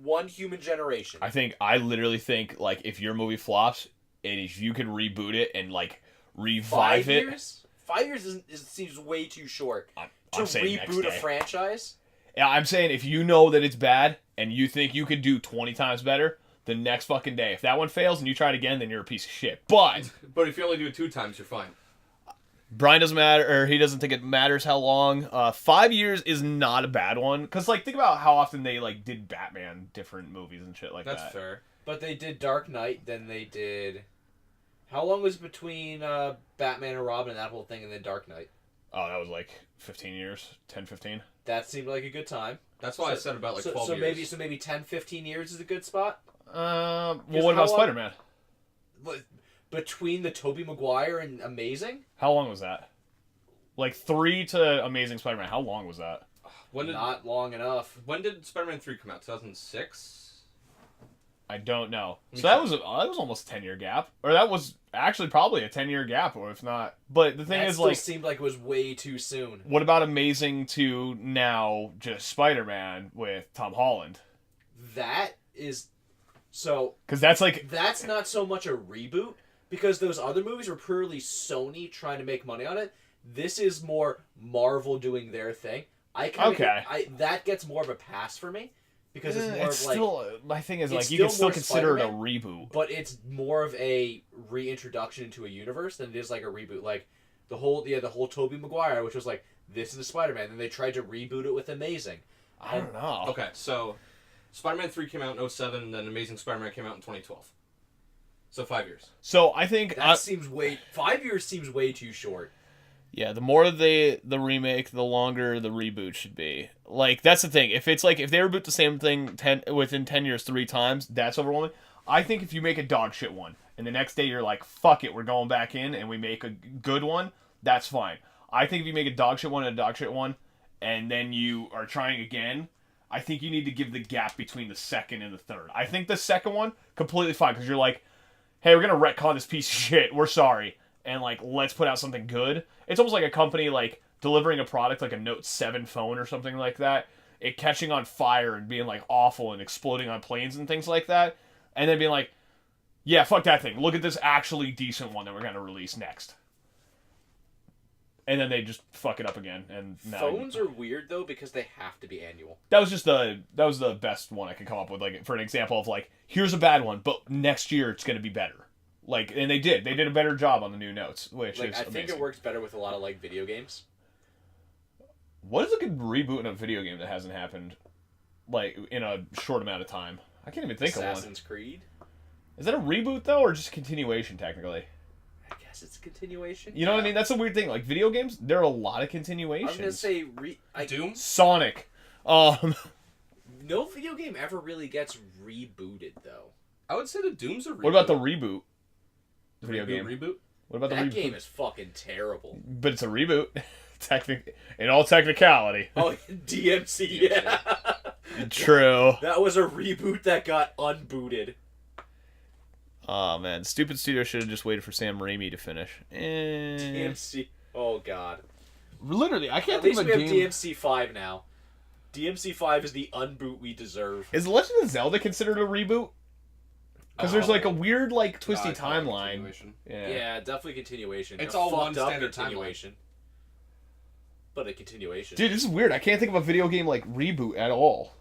one human generation. I literally think like if your movie flops, and if you can reboot it and like revive 5 it. years? 5 years seems way too short to I'm saying next reboot a day. franchise. Yeah, I'm saying if you know that it's bad and you think you could do 20 times better, the next fucking day. If that one fails and you try it again, then you're a piece of shit. But But if you only do it 2 times, you're fine. Brian doesn't matter, or he doesn't think it matters how long. 5 years is not a bad one, because like think about how often they like did Batman different movies and shit like That's that. fair. But they did Dark Knight, then they did. How long was between Batman and Robin and that whole thing, and then Dark Knight? Oh, that was like 15 years, 10, 15. That seemed like a good time. That's why I said about like 12 years. Maybe 10, 15 years is a good spot. Well, Because what how about long- Spider-Man? Between the Tobey Maguire and Amazing, How long was that? Like 3 to Amazing Spider-Man. How long was that? not long enough. When did Spider-Man 3 come out? 2006? I don't know. Me So that too. was almost a 10-year gap, or that was actually probably a 10-year gap, or if not. But the thing That is, still like, seemed like it was way too soon. what about Amazing to now just Spider-Man with Tom Holland? That is so. Because that's like That's not so much a reboot because those other movies were purely Sony trying to make money on it. This is more Marvel doing their thing. That gets more of a pass for me because it's more it's of like. still my thing is it's like you can still still more consider it a Spider-Man, reboot. But it's more of a reintroduction into a universe than it is like a reboot. Like the whole Tobey Maguire, which was like this is a Spider-Man, and they tried to reboot it with Amazing. I don't know. Okay, so Spider-Man 3 came out in 07, and then Amazing Spider-Man came out in 2012. So 5 years. So I think That seems 5 years seems way too short. yeah, the more the remake, the longer the reboot should be. Like that's the thing. If it's like if they reboot the same thing within 10 years 3 times, that's overwhelming. I think if you make a dog shit one and the next day you're like, fuck it, we're going back in and we make a good one, that's fine. I think if you make a dog shit one and a dog shit one and then you are trying again, I think you need to give the gap between the second and the third. I think the second one, completely fine, because you're like, hey, we're going to retcon this piece of shit. We're sorry. And, like, let's put out something good. It's almost like a company, like, delivering a product like a Note 7 phone or something like that. It catching on fire and being, like, awful and exploding on planes and things like that. And then being like, yeah, fuck that thing. Look at this actually decent one that we're going to release next. and then they just fuck it up again. And now Phones are weird though because they have to be annual. that was the best one I could come up with, like, for an example of, like, here's a bad one, but next year it's gonna be better. Like, and they did a better job on the new notes, which Like, is I think amazing. it works better with a lot of like video games. What is a good reboot in a video game that hasn't happened, like, in a short amount of time? I can't even think of one. Assassin's Creed. Is that a reboot though, or just a continuation technically? I guess it's a continuation. You know what I mean? That's a weird thing. Like, video games, there are a lot of continuations. I was gonna say Doom? Sonic. No video game ever really gets rebooted though. I would say the Doom's a reboot. What about the reboot? The video game. Reboot? What about the That reboot? game is fucking terrible. But it's a reboot. In all technicality. Oh, DMC, yeah. True. That was a reboot that got unbooted. Oh man, stupid studio should have just waited for Sam Raimi to finish. DMC. Oh god. Literally, I can't At think least of a we have game. DMC 5 now. DMC 5 is the unboot we deserve. Is Legend of Zelda considered a reboot? Because there's like a weird, like, twisty it's not a timeline. continuation. Yeah, definitely continuation. It's A all one fucked up standard continuation. But a continuation. Dude, this is weird. I can't think of a video game, like, reboot at all.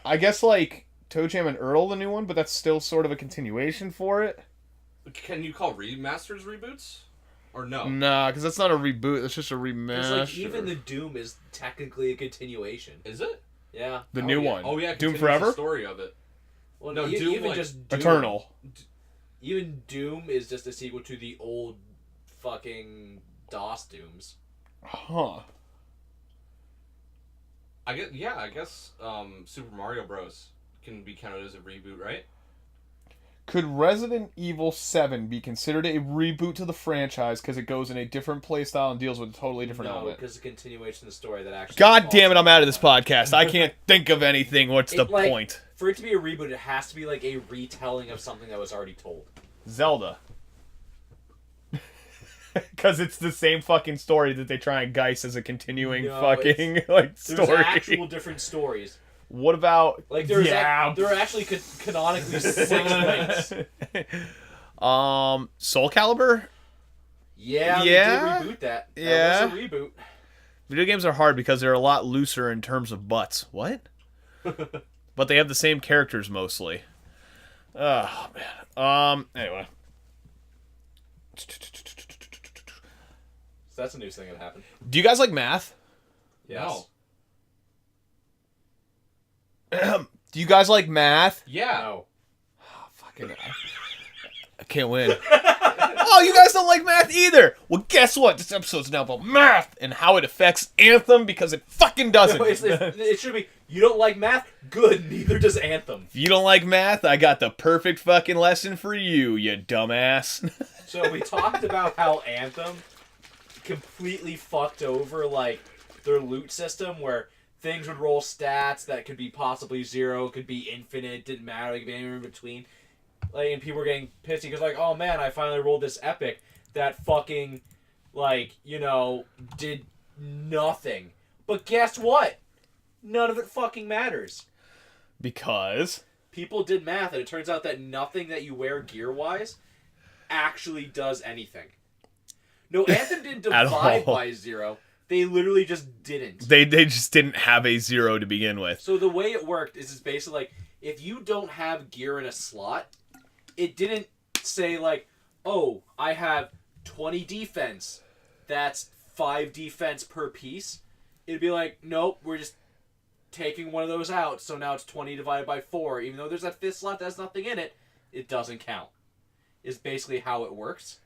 I guess, like, Toe Jam and Earl, the new one, but that's still sort of a continuation for it. Can you call remasters reboots? Or no? Nah, because that's not a reboot. That's just a Because remaster. like even the Doom is technically a continuation. Is it? Yeah. The new yeah. one. Oh yeah, Doom continues Forever? The story of it. Well, No, no, Doom, even like, just Doom, Eternal. Even Doom is just a sequel to the old fucking DOS Dooms. Huh. I guess Super Mario Bros. Can be counted as a reboot, right? Could Resident Evil 7 be considered a reboot to the franchise because it goes in a different playstyle and deals with a totally different No, element? because it's a continuation of the story that actually. God damn it, I'm out of this podcast. I can't think of anything. What's the Like, point? For it to be a reboot, it has to be like a retelling of something that was already told. Zelda. Because it's the same fucking story that they try and guise as a continuing No, fucking like There's story. actual different stories. What about Like there yeah? are actually canonically 6 things. Soul Calibur? Yeah, Yeah? they did reboot that. Yeah. That was a reboot. Video games are hard because they're a lot looser in terms of butts. What? But they have the same characters mostly. Oh man. Anyway. So that's a news thing that happened. Do you guys like math? Yes. No. Do you guys like math? Yeah. No. Fucking I can't win. Oh, you guys don't like math either. Well, guess what? This episode's now about math and how it affects Anthem because it fucking doesn't. No, it should be, you don't like math? Good, neither does Anthem. If you don't like math, I got the perfect fucking lesson for you, you dumbass. So we talked about how Anthem completely fucked over, like, their loot system where things would roll stats that could be possibly 0, could be infinite, didn't matter, like, anywhere in between. Like, and people were getting pissy because, like, oh man, I finally rolled this epic that fucking, like, you know, did nothing. But guess what? None of it fucking matters. Because People did math, and it turns out that nothing that you wear gear-wise actually does anything. No, Anthem didn't divide all. by 0. They literally just didn't. they just didn't have a 0 to begin with. So the way it worked is it's basically like, if you don't have gear in a slot, it didn't say like, oh, I have 20 defense. That's 5 defense per piece. It'd be like, nope, we're just taking one of those out, so now it's 20 divided by 4. Even though there's that 5th slot that has nothing in it, it doesn't count. Is basically how it works.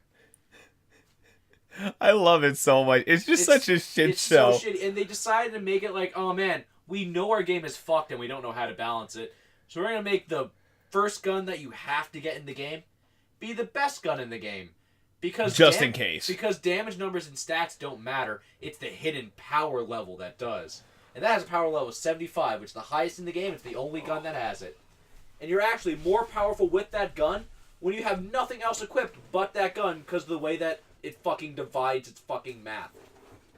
I love it so much. It's just such a shit show. So shitty. And they decided to make it like, oh man, we know our game is fucked and we don't know how to balance it. So we're going to make the first gun that you have to get in the game be the best gun in the game. Because Just in case. Because damage numbers and stats don't matter. It's the hidden power level that does. And that has a power level of 75, which is the highest in the game. It's the only gun that has it. And you're actually more powerful with that gun when you have nothing else equipped but that gun because of the way that it fucking divides its fucking math.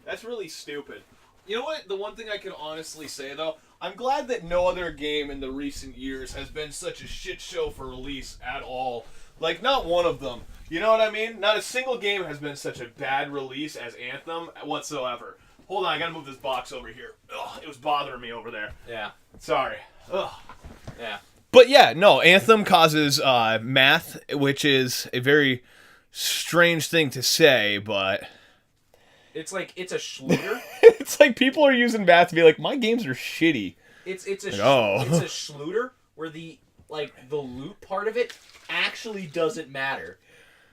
That's really stupid. You know what? The one thing I can honestly say, though, I'm glad that no other game in the recent years has been such a shit show for release at all. Like, not one of them. You know what I mean? Not a single game has been such a bad release as Anthem whatsoever. Hold on, I gotta move this box over here. Ugh, it was bothering me over there. Yeah. Sorry. Ugh. Yeah. But yeah, no, Anthem causes math, which is a very strange thing to say, but... It's like, it's a Schluter. It's like people are using math to be like, my games are shitty. It's a Like, oh. it's a Schluter where the loot part of it actually doesn't matter.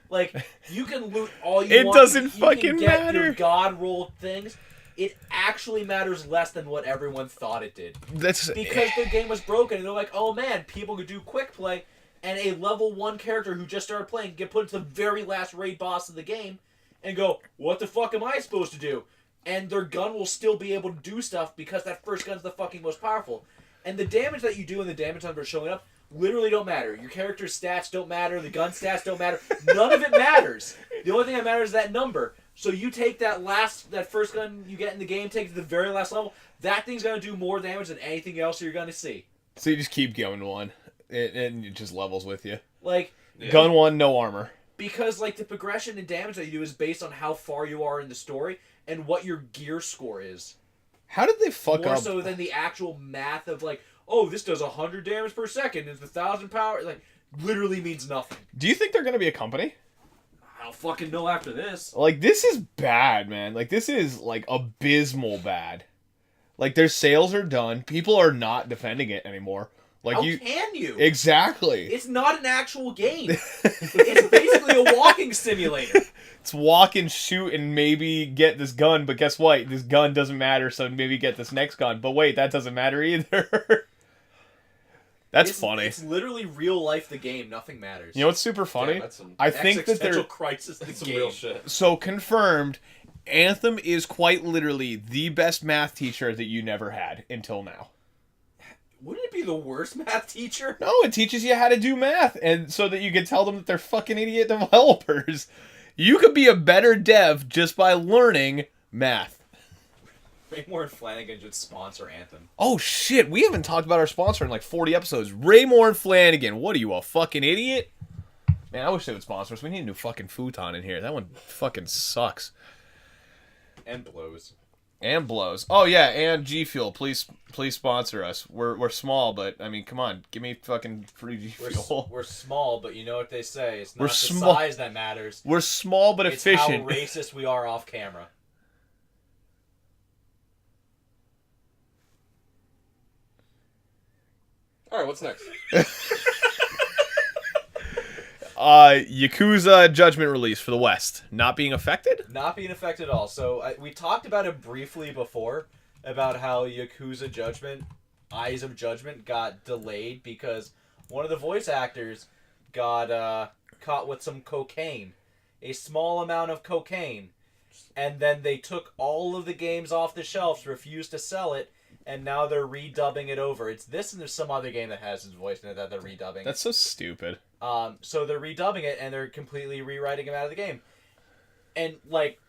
Like, you can loot all you It want. doesn't you fucking can get matter. Your God rolled things. It actually matters less than what everyone thought it did. That's Because the game was broken, and they're like, oh man, people could do quick play, and a level 1 character who just started playing get put into the very last raid boss of the game, and go, what the fuck am I supposed to do? And their gun will still be able to do stuff because that first gun's the fucking most powerful. And the damage that you do and the damage numbers showing up literally don't matter. Your character's stats don't matter, the gun stats don't matter. None of it matters. The only thing that matters is that number. So you take that first gun you get in the game, take it to the very last level, that thing's going to do more damage than anything else you're going to see. So you just keep going one, and it just levels with you. Like, Gun 1, no armor. Because, like, the progression and damage that you do is based on how far you are in the story and what your gear score is. How did they fuck More up? so than the actual math of, like, oh, this does 100 damage per second, it's 1,000 power. Like, literally means nothing. Do you think they're going to be a company? I don't fucking know after this. Like, this is bad, man. Like, this is, like, abysmal bad. Like, their sales are done. People are not defending it anymore. Like, How can you? Exactly. It's not an actual game. It's basically a walking simulator. It's walk and shoot and maybe get this gun, but guess what? This gun doesn't matter, so maybe get this next gun. But wait, that doesn't matter either. That's funny. It's literally real life the game. Nothing matters. You know what's super funny? Yeah, that's some I think that Existential they're... crisis the That's some game. real shit. So, confirmed, Anthem is quite literally the best math teacher that you never had until now. Wouldn't it be the worst math teacher? No, it teaches you how to do math, and so that you can tell them that they're fucking idiot developers. You could be a better dev just by learning math. Raymore and Flanagan should sponsor Anthem. Oh shit, we haven't talked about our sponsor in like 40 episodes. Raymore and Flanagan. What are you, a fucking idiot? Man, I wish they would sponsor us. We need a new fucking futon in here. That one fucking sucks. And blows. And blows. Oh yeah, and G Fuel. Please sponsor us. We're small, but I mean, come on, give me fucking free G Fuel. We're small, but you know what they say. It's not We're the small. size that matters. We're small but It's efficient. how racist we are off camera. All right, what's next? Yakuza Judgment release for the West. Not being affected? Not being affected at all. So we talked about it briefly before, about how Yakuza Judgment, Eyes of Judgment, got delayed because one of the voice actors got caught with some cocaine. A small amount of cocaine. And then they took all of the games off the shelves, refused to sell it, and now they're redubbing it over. It's this and there's some other game that has his voice in it that they're redubbing. That's so stupid. So they're redubbing it, and they're completely rewriting him out of the game. And, like,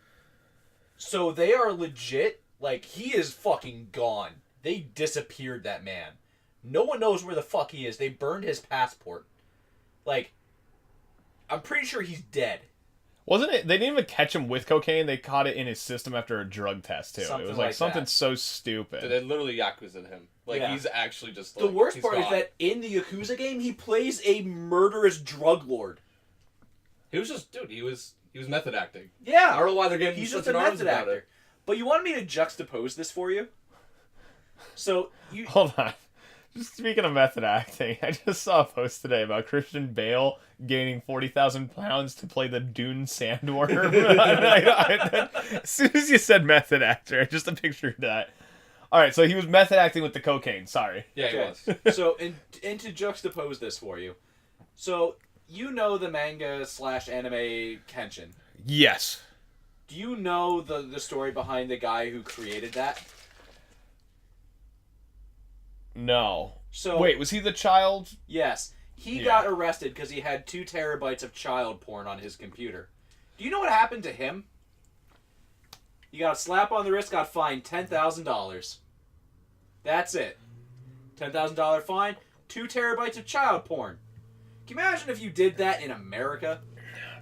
so they are legit, like, he is fucking gone. They disappeared that man. No one knows where the fuck he is. They burned his passport. Like, I'm pretty sure he's dead. Wasn't it? They didn't even catch him with cocaine. They caught it in his system after a drug test, too. Something It was like something that. so stupid. They literally Yakuza him. Like, Yeah. he's actually just, like, The worst he's part is gone. that in the Yakuza game, he plays a murderous drug lord. He was just, dude, he was method acting. Yeah. I don't know why they're getting He's such just a an arms method about actor. it. But you wanted me to juxtapose this for you? So, you... Hold on. Just speaking of method acting, I just saw a post today about Christian Bale gaining 40,000 pounds to play the Dune Sandworm. As soon as you said method actor, just a picture of that. Alright, so he was method acting with the cocaine. Sorry. Yeah, he Okay. was. So, and to juxtapose this for you, so you know the manga / anime Kenshin. Yes. Do you know the story behind the guy who created that? No. So Wait, was he the child? yes, he Yeah. got arrested because he had 2 terabytes of child porn on his computer. Do you know what happened to him? He got a slap on the wrist, got fined $10,000. That's it. $10,000 fine, 2 terabytes of child porn. Can you imagine if you did that in America?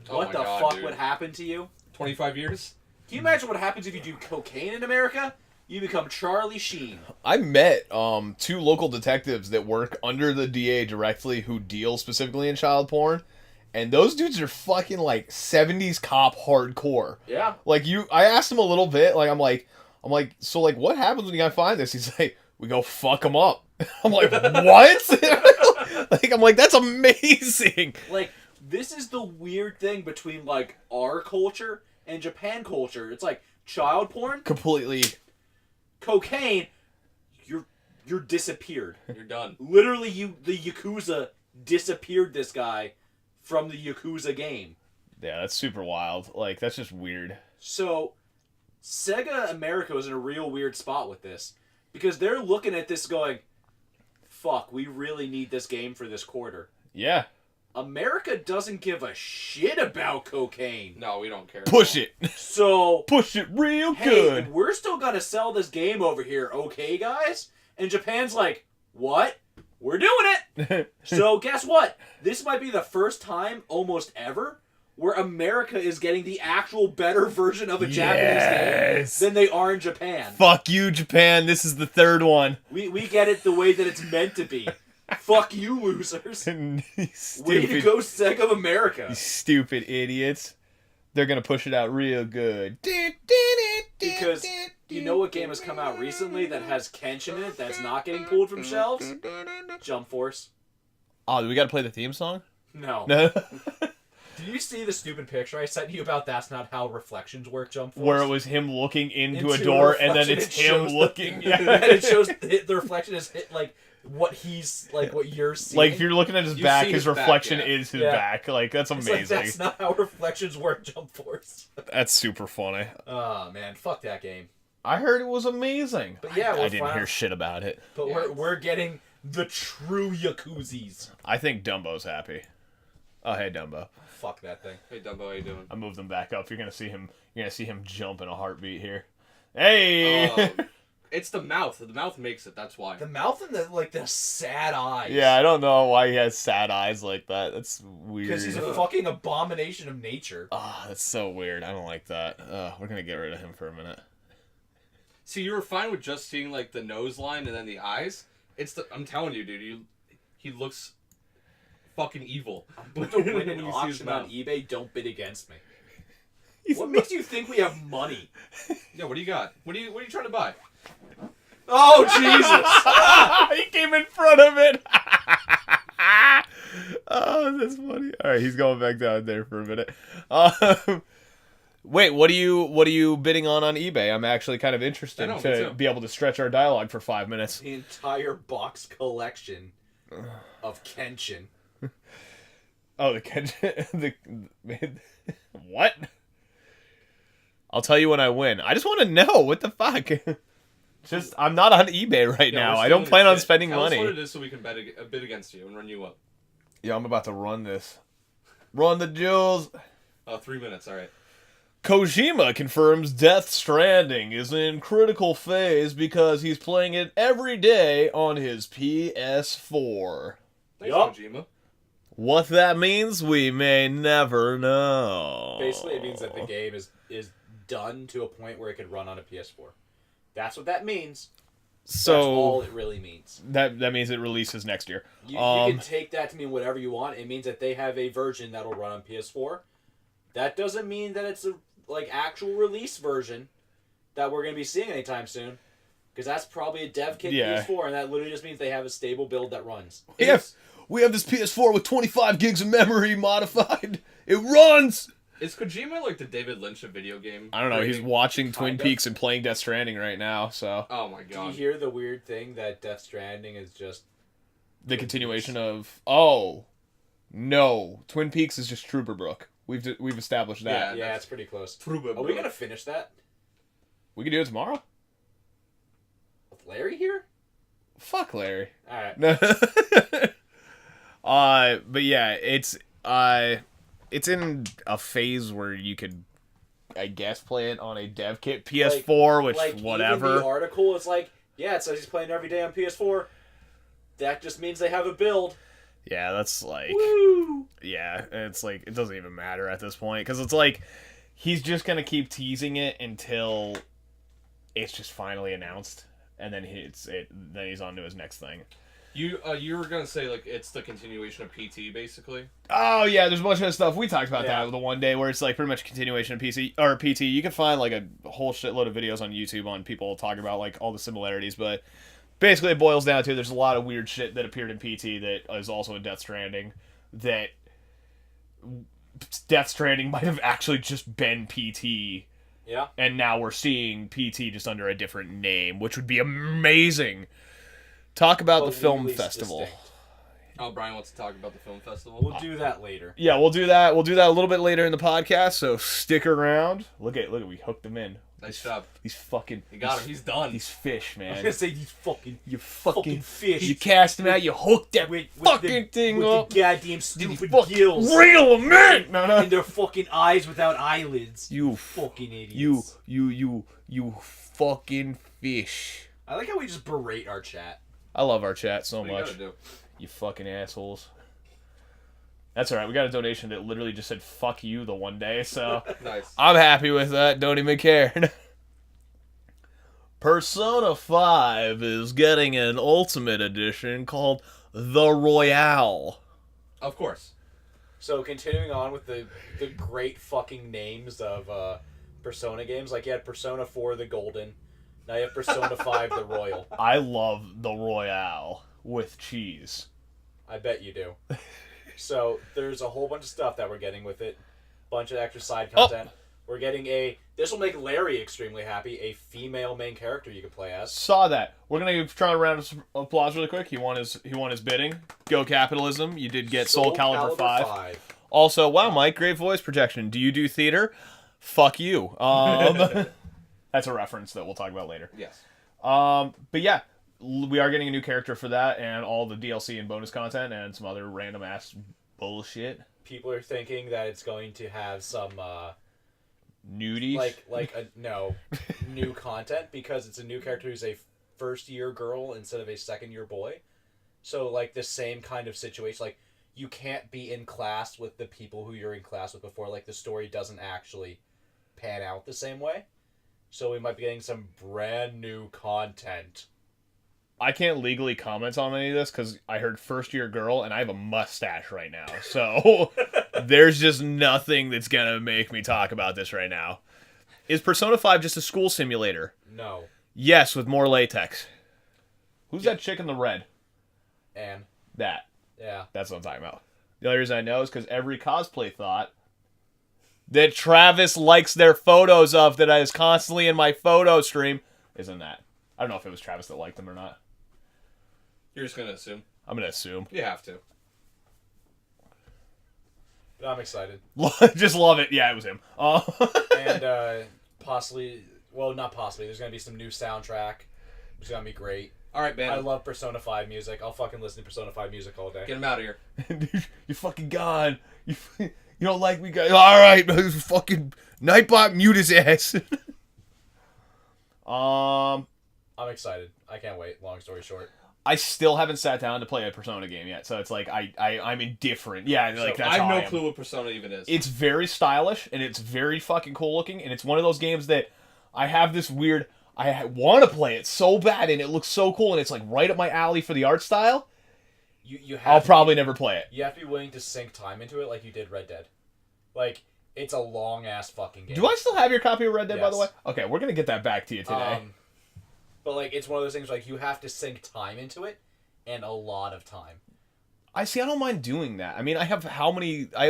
Oh What my the God, fuck dude. would happen to you? 25 years? Can you imagine what happens if you do cocaine in America? You become Charlie Sheen. I met 2 local detectives that work under the DA directly who deal specifically in child porn, and those dudes are fucking like 70s cop hardcore. Yeah. Like I asked him a little bit. Like I'm like, so like, what happens when you gotta find this? He's like, we go fuck them up. I'm like, what? Like I'm like, that's amazing. Like, this is the weird thing between like our culture and Japan culture. It's like child porn, Completely. cocaine, you're disappeared. You're done. Literally, the Yakuza disappeared this guy from the Yakuza game. Yeah, that's super wild. Like that's just weird. So, Sega America was in a real weird spot with this. Because they're looking at this going, fuck, we really need this game for this quarter. Yeah. America doesn't give a shit about cocaine. No, we don't care. Push it. So, Push it real hey, good. we're still gonna sell this game over here, okay, guys? And Japan's like, what? We're doing it! So, guess what? This might be the first time, almost ever, where America is getting the actual better version of a Japanese game than they are in Japan. Fuck you, Japan. This is the 3rd one. We get it the way that it's meant to be. Fuck you, losers. You Way to stupid, go, Sega of America. you stupid idiots. They're gonna push it out real good. Because you know what game has come out recently that has Kenshin in it that's not getting pulled from shelves? Jump Force. Oh, do we gotta play the theme song? No. No. Did you see the stupid picture I sent you about that's not how reflections work, Jump Force? Where it was him looking into a Into door, a and then reflection, it's it him shows looking. and Yeah. it shows the reflection is like what he's like what you're seeing. Like if you're looking at his You back, see his his back, reflection yeah. is his Yeah. back. Like that's It's amazing. like, that's not how reflections work, Jump Force. That's super funny. Oh man, fuck that game. I heard it was amazing. But yeah, I we're didn't fine. hear shit about it. But Yeah, we're getting the true Yakuzis. I think Dumbo's happy. Oh hey Dumbo. Fuck that thing. Hey, Dumbo, how you doing? I moved them back up. You're gonna see him. You're gonna see him jump in a heartbeat here. Hey. It's the mouth. The mouth makes it. That's why. The mouth and the sad eyes. Yeah, I don't know why he has sad eyes like that. That's weird. Because he's a fucking abomination of nature. Ah, that's so weird. I don't like that. We're gonna get rid of him for a minute. See, you were fine with just seeing like the nose line and then the eyes. I'm telling you, dude. He looks fucking evil. I'm about to win When an you see his auction on mouth. eBay. Don't bid against me. He's What makes you think we have money? Yeah, what do you got? What are you trying to buy? Oh Jesus! he came in front of it. Oh, that's funny. All right, he's going back down there for a minute. Wait, what are you bidding on eBay? I'm actually kind of interested I know, me to too. be able to stretch our dialogue for 5 minutes. The entire box collection of Kenshin. Oh, what? I'll tell you when I win. I just want to know what the fuck. Just I'm not on eBay right Yeah, now. we're I still don't in plan the on pit. spending Tell us money. what it is so we can bid against you and run you up. Yeah, I'm about to run this. Run the jewels. 3 minutes. All right. Kojima confirms Death Stranding is in critical phase because he's playing it every day on his PS4. Thanks, Yup. Kojima. What that means, we may never know. Basically, it means that the game is done to a point where it can run on a PS4. That's what that means. That's all So it really means. that means it releases next year. You can take that to mean whatever you want. It means that they have a version that'll run on PS4. That doesn't mean that it's a actual release version that we're going to be seeing anytime soon. Because that's probably a dev kit Yeah. PS4, and that literally just means they have a stable build that runs. We have this PS4 with 25 gigs of memory modified. It runs. Is Kojima like the David Lynch of video game? I don't know. He's creating? watching Twin Kinda. Peaks and playing Death Stranding right now. So Oh my Do you god. hear the weird thing that Death Stranding is just... the continuation of no, Twin Peaks is just Trooper Brook. We've established that. Yeah, it's pretty close. Truba, Are we going to finish that? We can do it tomorrow. With Larry here? Fuck Larry. Alright. But yeah, it's in a phase where you could, I guess, play it on a dev kit PS4, which whatever. Even the article is like, yeah, it says he's playing every day on PS4. That just means they have a build. Yeah, that's like... Woo! Yeah, it's like, it doesn't even matter at this point, because it's like, he's just going to keep teasing it until it's just finally announced, and then then he's on to his next thing. You were gonna say like it's the continuation of PT basically. Oh yeah, there's a bunch of stuff we talked about that the one day where it's like pretty much a continuation of PT. You can find like a whole shitload of videos on YouTube on people talking about like all the similarities, but basically it boils down to there's a lot of weird shit that appeared in PT that is also in Death Stranding. That Death Stranding might have actually just been PT. Yeah. And now we're seeing PT just under a different name, which would be amazing. Talk about the film festival. Distinct. Oh, Brian wants to talk about the film festival. We'll do that later. Yeah, we'll do that. We'll do that a little bit later in the podcast, so stick around. Look at we hooked them in. Nice job. These fucking... You got him. He's done. These fish, man. I was gonna say these You fucking fish. You cast them out, you hooked that with fucking thing up. the goddamn stupid fucking gills. Reel them in! No. And their fucking eyes without eyelids. You fucking idiots. You fucking fish. I like how we just berate our chat. I love our chat so What you much. gotta do? You fucking assholes. That's alright, we got a donation that literally just said fuck you the one day, so Nice. I'm happy with that, don't even care. Persona 5 is getting an ultimate edition called The Royale. Of course. So continuing on with the great fucking names of Persona games, like you had Persona 4 the Golden, now you have Persona 5 the Royal. I love The Royale with cheese. I bet you do. So there's a whole bunch of stuff that we're getting with it. Bunch of extra side content. We're getting this will make Larry extremely happy, a female main character you can play as. Saw that. We're gonna try a round of applause really quick. He won his bidding. Go capitalism. You did get Soul Calibur 5. Also, wow, Mike, great voice projection. Do you do theater? Fuck you. That's a reference that we'll talk about later. Yes. But yeah, we are getting a new character for that, and all the DLC and bonus content, and some other random ass bullshit. People are thinking that it's going to have some nudies, new content, because it's a new character who's a first-year girl instead of a second-year boy. So like the same kind of situation, like you can't be in class with the people who you're in class with before. Like the story doesn't actually pan out the same way. So we might be getting some brand new content. I can't legally comment on any of this because I heard first year girl and I have a mustache right now. So there's just nothing that's going to make me talk about this right now. Is Persona 5 just a school simulator? No. Yes, with more latex. Who's that chick in the red? Anne. That. Yeah. That's what I'm talking about. The only reason I know is because every cosplay thought that Travis likes their photos of that is constantly in my photo stream isn't that. I don't know if it was Travis that liked them or not. You're just gonna assume. I'm going to assume. You have to. But I'm excited. Just love it. Yeah, it was him. And possibly, well, not possibly, there's going to be some new soundtrack, which is going to be great. All right, man. I love Persona 5 music. I'll fucking listen to Persona 5 music all day. Get him out of here. You fucking gone. You don't like me, guys. All right, fucking Nightbot, mute his ass. I'm excited. I can't wait. Long story short. I still haven't sat down to play a Persona game yet, so it's like I'm indifferent. Yeah, like that's I how have I no am. clue what Persona even is. It's very stylish and it's very fucking cool looking, and it's one of those games that I have this weird. I want to play it so bad, and it looks so cool, and it's like right up my alley for the art style. You have I'll probably never play it. You have to be willing to sink time into it, like you did Red Dead. Like it's a long ass fucking game. Do I still have your copy of Red Dead, by the way? Yes. Okay, we're gonna get that back to you today. But like it's one of those things like you have to sink time into it, and a lot of time. I don't mind doing that. I mean, I have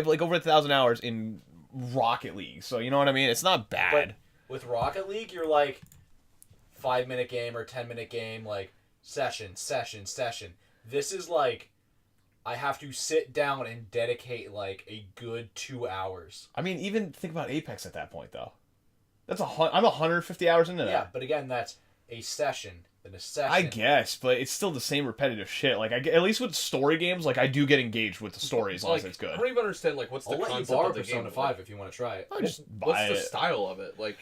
like over 1,000 hours in Rocket League, so you know what I mean? It's not bad. But with Rocket League, you're like 5-minute game or 10-minute game, like session. This is like I have to sit down and dedicate like a good 2 hours. I mean, even think about Apex at that point, though. I'm 150 hours into that. Yeah, but again, that's a session. Then a session. I guess, but it's still the same repetitive shit. Like, at least with story games, like I do get engaged with the story as long as it's good. I don't even understand like what's the I'll let you concept borrow of the Persona game. 5 if you want to try it. I just buy What's the it. style of it? Like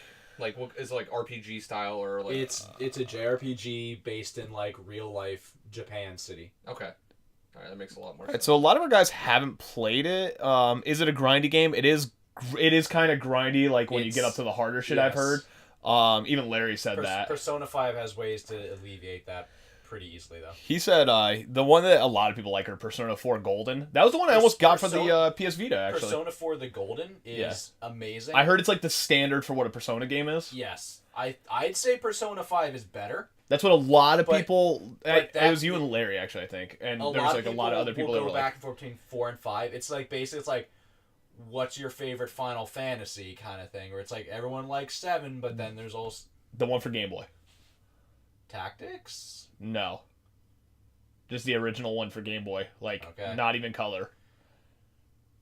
what is it, like RPG style or like? It's a JRPG based in like real life Japan city. Okay. All right, that makes a lot more Alright, sense. so a lot of our guys haven't played it. Is it a grindy game? It is kind of grindy, like when you get up to the harder shit. I've heard. Even Larry said that. Persona 5 has ways to alleviate that pretty easily, though. He said the one that a lot of people like are Persona 4 Golden. That was the one I almost got for the PS Vita, actually. Persona 4 the Golden is amazing. I heard it's like the standard for what a Persona game is. Yes. I'd say Persona 5 is better. That's what a lot of people... but it was you and Larry, actually, I think. And there's like a lot of other people that will were go back and forth between 4 and 5. It's like, basically, it's like, what's your favorite Final Fantasy kind of thing? Where it's like, everyone likes 7, but then there's also... The one for Game Boy. Tactics? No. Just the original one for Game Boy. Like, not even color.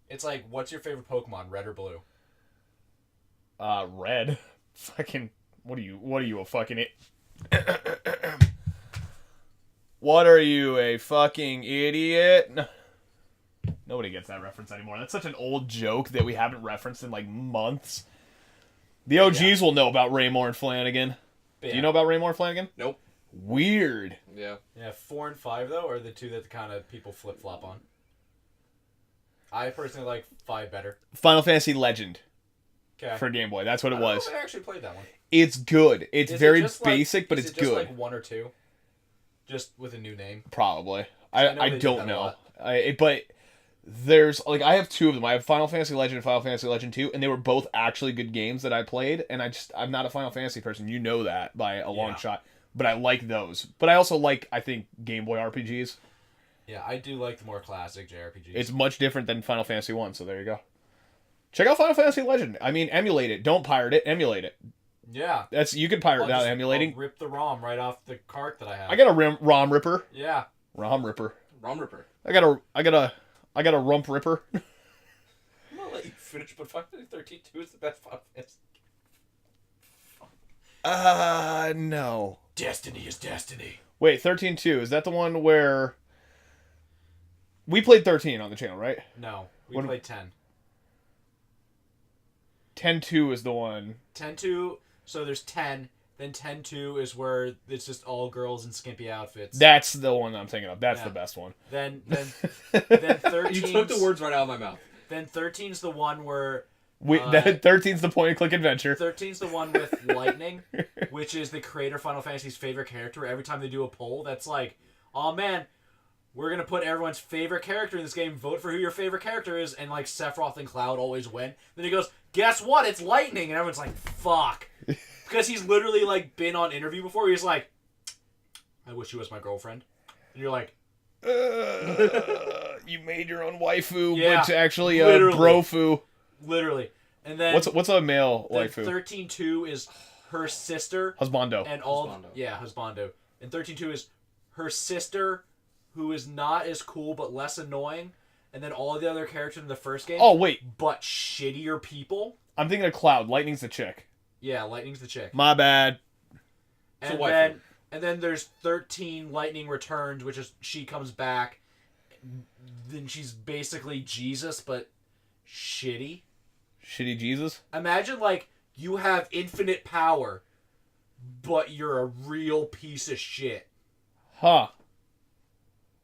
It's like, what's your favorite Pokemon, red or blue? Red. Fucking... What are you, a fucking... What are you, a fucking idiot? Nobody gets that reference anymore. That's such an old joke that we haven't referenced in, like, months. The OGs will know about Raymore and Flanagan. Do you know about Raymore and Flanagan? Nope. Weird. Yeah. Yeah, 4 and 5, though, are the two that kind of people flip-flop on. I personally like 5 better. Final Fantasy Legend. Okay. For Game Boy. That's what it was. I don't know if I actually played that one. It's good. It's very basic, but it's good. Is it just good. like 1 or 2? Just with a new name? Probably. I don't know. But but there's, like, I have 2 of them. I have Final Fantasy Legend and Final Fantasy Legend 2, and they were both actually good games that I played, and I'm not a Final Fantasy person. You know that by a long shot. But I like those. But I also like, I think, Game Boy RPGs. Yeah, I do like the more classic JRPGs. It's much different than Final Fantasy 1, so there you go. Check out Final Fantasy Legend. I mean, emulate it. Don't pirate it. Emulate it. Yeah. You can pirate without emulating. I'll rip the ROM right off the cart that I have. I got a ROM ripper. Yeah. ROM ripper. ROM ripper. I got a rump ripper. I'm gonna let you finish, but Final Fantasy 13 2 is the best Final Fantasy. No. Destiny is destiny. Wait, 13-2. Is that the one where... We played 13 on the channel, right? No. We played 10. 10-2 is the one. 10-2, so there's 10. Then 10-2 is where it's just all girls in skimpy outfits. That's the one I'm thinking of. That's the best one. Then 13. You took the words right out of my mouth. Then 13's the one where... 13's the point-and-click adventure. 13's the one with Lightning, which is the creator of Final Fantasy's favorite character. Every time they do a poll, that's like, oh man, we're going to put everyone's favorite character in this game. Vote for who your favorite character is. And like Sephiroth and Cloud always win. Then he goes, guess what? It's Lightning. And everyone's like, fuck. Because he's literally like been on interview before. He's like, I wish you was my girlfriend. And you're like, you made your own waifu, Yeah, but actually literally. brofu. literally. And then What's a male then waifu? 13-2 is her sister. Husbando. And husbando. And 13-2 is her sister, who is not as cool but less annoying. And then all the other characters in the first game. Oh, wait. But shittier people. I'm thinking of Cloud. Lightning's the chick. Yeah, Lightning's the chick. My bad. And then there's 13 Lightning Returns, which is she comes back. Then she's basically Jesus, but shitty. Shitty Jesus? Imagine, like, you have infinite power, but you're a real piece of shit. Huh.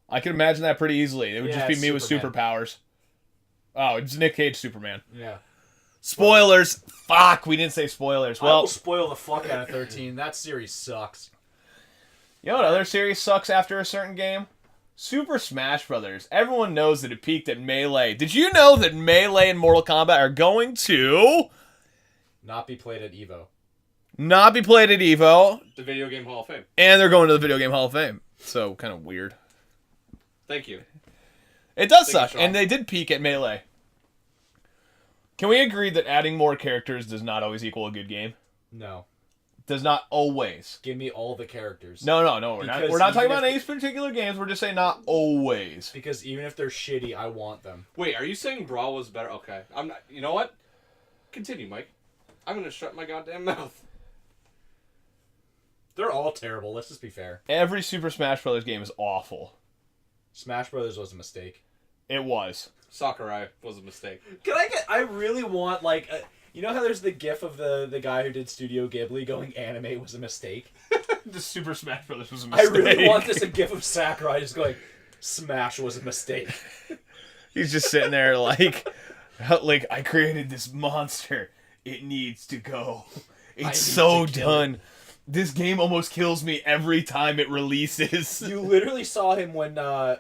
I can imagine that pretty easily. It would just be me with Superman. superpowers. Oh, it's Nick Cage Superman. Yeah. Spoilers! Fuck, we didn't say spoilers. I Well, will spoil the fuck out of 13. That series sucks. you know what other series sucks after a certain game? Super Smash Brothers. Everyone knows that it peaked at Melee. Did you know that Melee and Mortal Kombat are going to Not be played at EVO. not be played at EVO, The Video Game Hall of Fame. and they're going to the Video Game Hall of Fame? So, kind of weird. Thank you. It does Thank you, suck, Sean. and they did peak at Melee. Can we agree that adding more characters does not always equal a good game? No. Does not always. Give me all the characters. No, we're not. Because We're not talking even about if- any particular games. We're just saying not always. Because even if they're shitty, I want them. Wait, are you saying Brawl was better? Okay. I'm not. You know what? Continue, Mike. I'm gonna shut my goddamn mouth. They're all terrible, let's just be fair. Every Super Smash Brothers game is awful. Smash Brothers was a mistake. It was. Sakurai was a mistake. I really want, like, you know how there's the gif of the guy who did Studio Ghibli going anime was a mistake? The Super Smash Brothers was a I really want this a gif of Sakurai just going, Smash was a mistake. He's just sitting there like I created this monster. It needs to go. It's so done. This game almost kills me every time it releases. You literally saw him when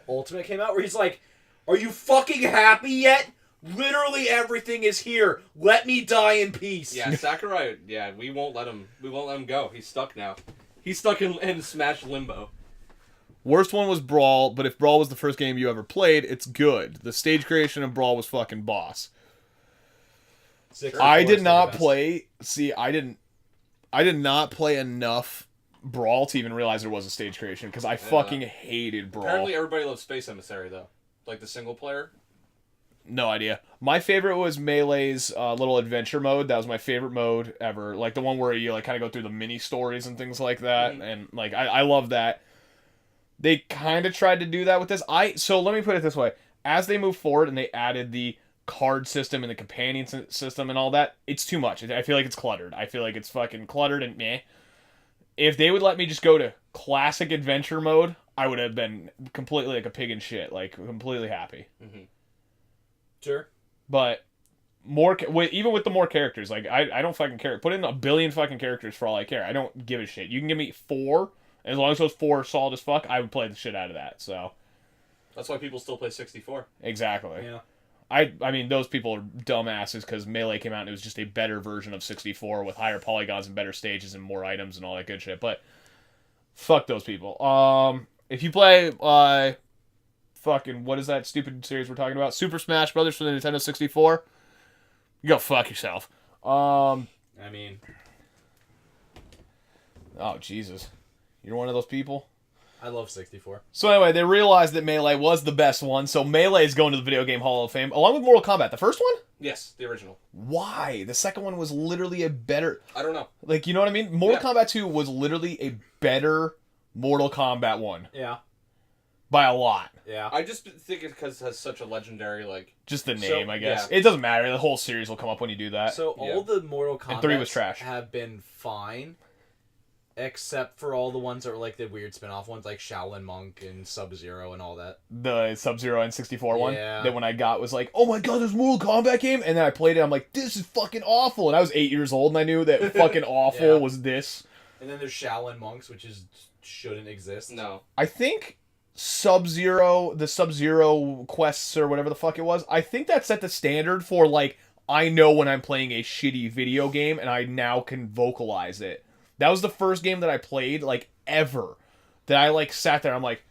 Ultimate came out, where he's like, "Are you fucking happy yet? Literally everything is here. Let me die in peace." Yeah, Sakurai. Yeah, we won't let him go. He's stuck now. He's stuck in Smash limbo. Worst one was Brawl, but if Brawl was the first game you ever played, it's good. The stage creation of Brawl was fucking boss. I did not play. See, I did not play enough Brawl to even realize there was a stage creation because I fucking hated Brawl. Apparently, everybody loves Space Emissary though, like the single player. No idea. My favorite was Melee's little adventure mode. That was my favorite mode ever. Like the one where you like kind of go through the mini stories and things like that. Mm-hmm. And like I love that. They kind of tried to do that with this. So let me put it this way: as they move forward and they added the card system and the companion system and all that, it's too much. I feel like it's cluttered. I feel like it's fucking cluttered and meh. If they would let me just go to classic adventure mode, I would have been completely like a pig in shit, like completely happy. Mm-hmm. Sure. But even with the more characters, like I don't fucking care. Put in a billion fucking characters for all I care. I don't give a shit. You can give me 4, as long as those 4 are solid as fuck, I would play the shit out of that. So that's why people still play 64. Exactly. Yeah. I mean, those people are dumbasses because Melee came out and it was just a better version of 64 with higher polygons and better stages and more items and all that good shit. But fuck those people. If you play fucking, what is that stupid series we're talking about? Super Smash Brothers for the Nintendo 64. You go fuck yourself. I mean, oh Jesus, you're one of those people. I love 64. So anyway, they realized that Melee was the best one, so Melee is going to the Video Game Hall of Fame, along with Mortal Kombat. The first one? Yes, the original. Why? The second one was literally a better... I don't know. Like, you know what I mean? Mortal Kombat 2 was literally a better Mortal Kombat 1. Yeah. By a lot. Yeah. I just think it's because it has such a legendary, like... Just the name, I guess. Yeah. It doesn't matter. The whole series will come up when you do that. So all the Mortal Kombat and 3 was trash. Have been fine, except for all the ones that were like the weird spin-off ones, like Shaolin Monk and Sub-Zero and all that. The Sub-Zero and 64 one? Yeah. That when I got was like, oh my god, there's a Mortal Kombat game? And then I played it, I'm like, this is fucking awful. And I was 8 years old, and I knew that fucking awful was this. And then there's Shaolin Monks, which shouldn't exist. No. I think Sub-Zero, the Sub-Zero quests or whatever the fuck it was, I think that set the standard for, like, I know when I'm playing a shitty video game, and I now can vocalize it. That was the first game that I played, like, ever. That I, like, sat there, I'm like,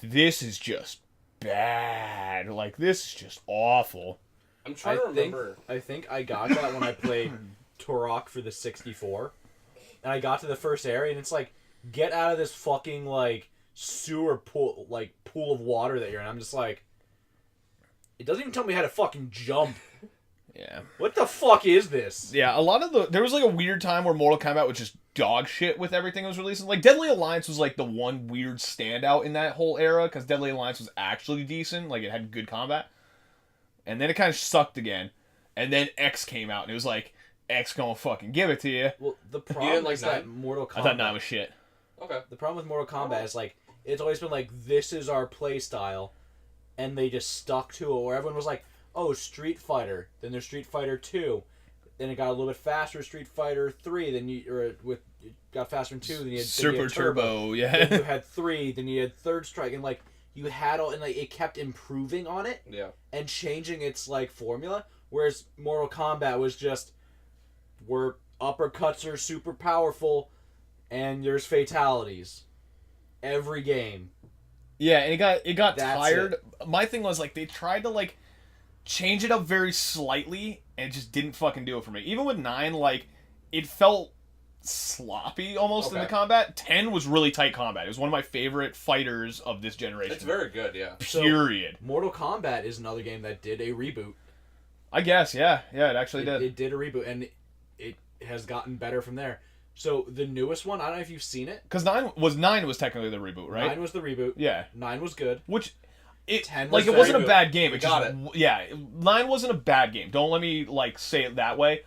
this is just bad. Like, this is just awful. I'm trying to remember. I think I got that when I played Turok for the 64. And I got to the first area, and it's like, get out of this fucking, like, sewer pool, like, pool of water that you're in. I'm just like, it doesn't even tell me how to fucking jump. Yeah. What the fuck is this? Yeah, a lot of there was like a weird time where Mortal Kombat was just dog shit with everything that was releasing. Like, Deadly Alliance was like the one weird standout in that whole era, because Deadly Alliance was actually decent. Like, it had good combat. And then it kind of sucked again. And then X came out, and it was like, X gonna fucking give it to you. Well, the problem is that Mortal Kombat... I thought 9 was shit. Okay. The problem with Mortal Kombat is, like, it's always been like, this is our play style, and they just stuck to it, where everyone was like, oh, Street Fighter, then there's Street Fighter 2, then it got a little bit faster, Street Fighter 3, then it got faster in 2, then you had Super Turbo, yeah. Then you had 3, then you had Third Strike, and like you had all, and like it kept improving on it, and changing its like formula. Whereas Mortal Kombat was just, where uppercuts are super powerful, and there's fatalities every game. Yeah, and it got That's tired. My thing was like they tried to like change it up very slightly, and it just didn't fucking do it for me. Even with 9, like, it felt sloppy almost in the combat. 10 was really tight combat. It was one of my favorite fighters of this generation. It's very good, yeah. Period. So, Mortal Kombat is another game that did a reboot. I guess, yeah. Yeah, it actually did. It did a reboot, and it has gotten better from there. So, the newest one, I don't know if you've seen it. Because 9 was technically the reboot, right? 9 was the reboot. Yeah. 9 was good. Which... 10 like, it wasn't a bad game. It just, Yeah, 9 wasn't a bad game. Don't let me, like, say it that way.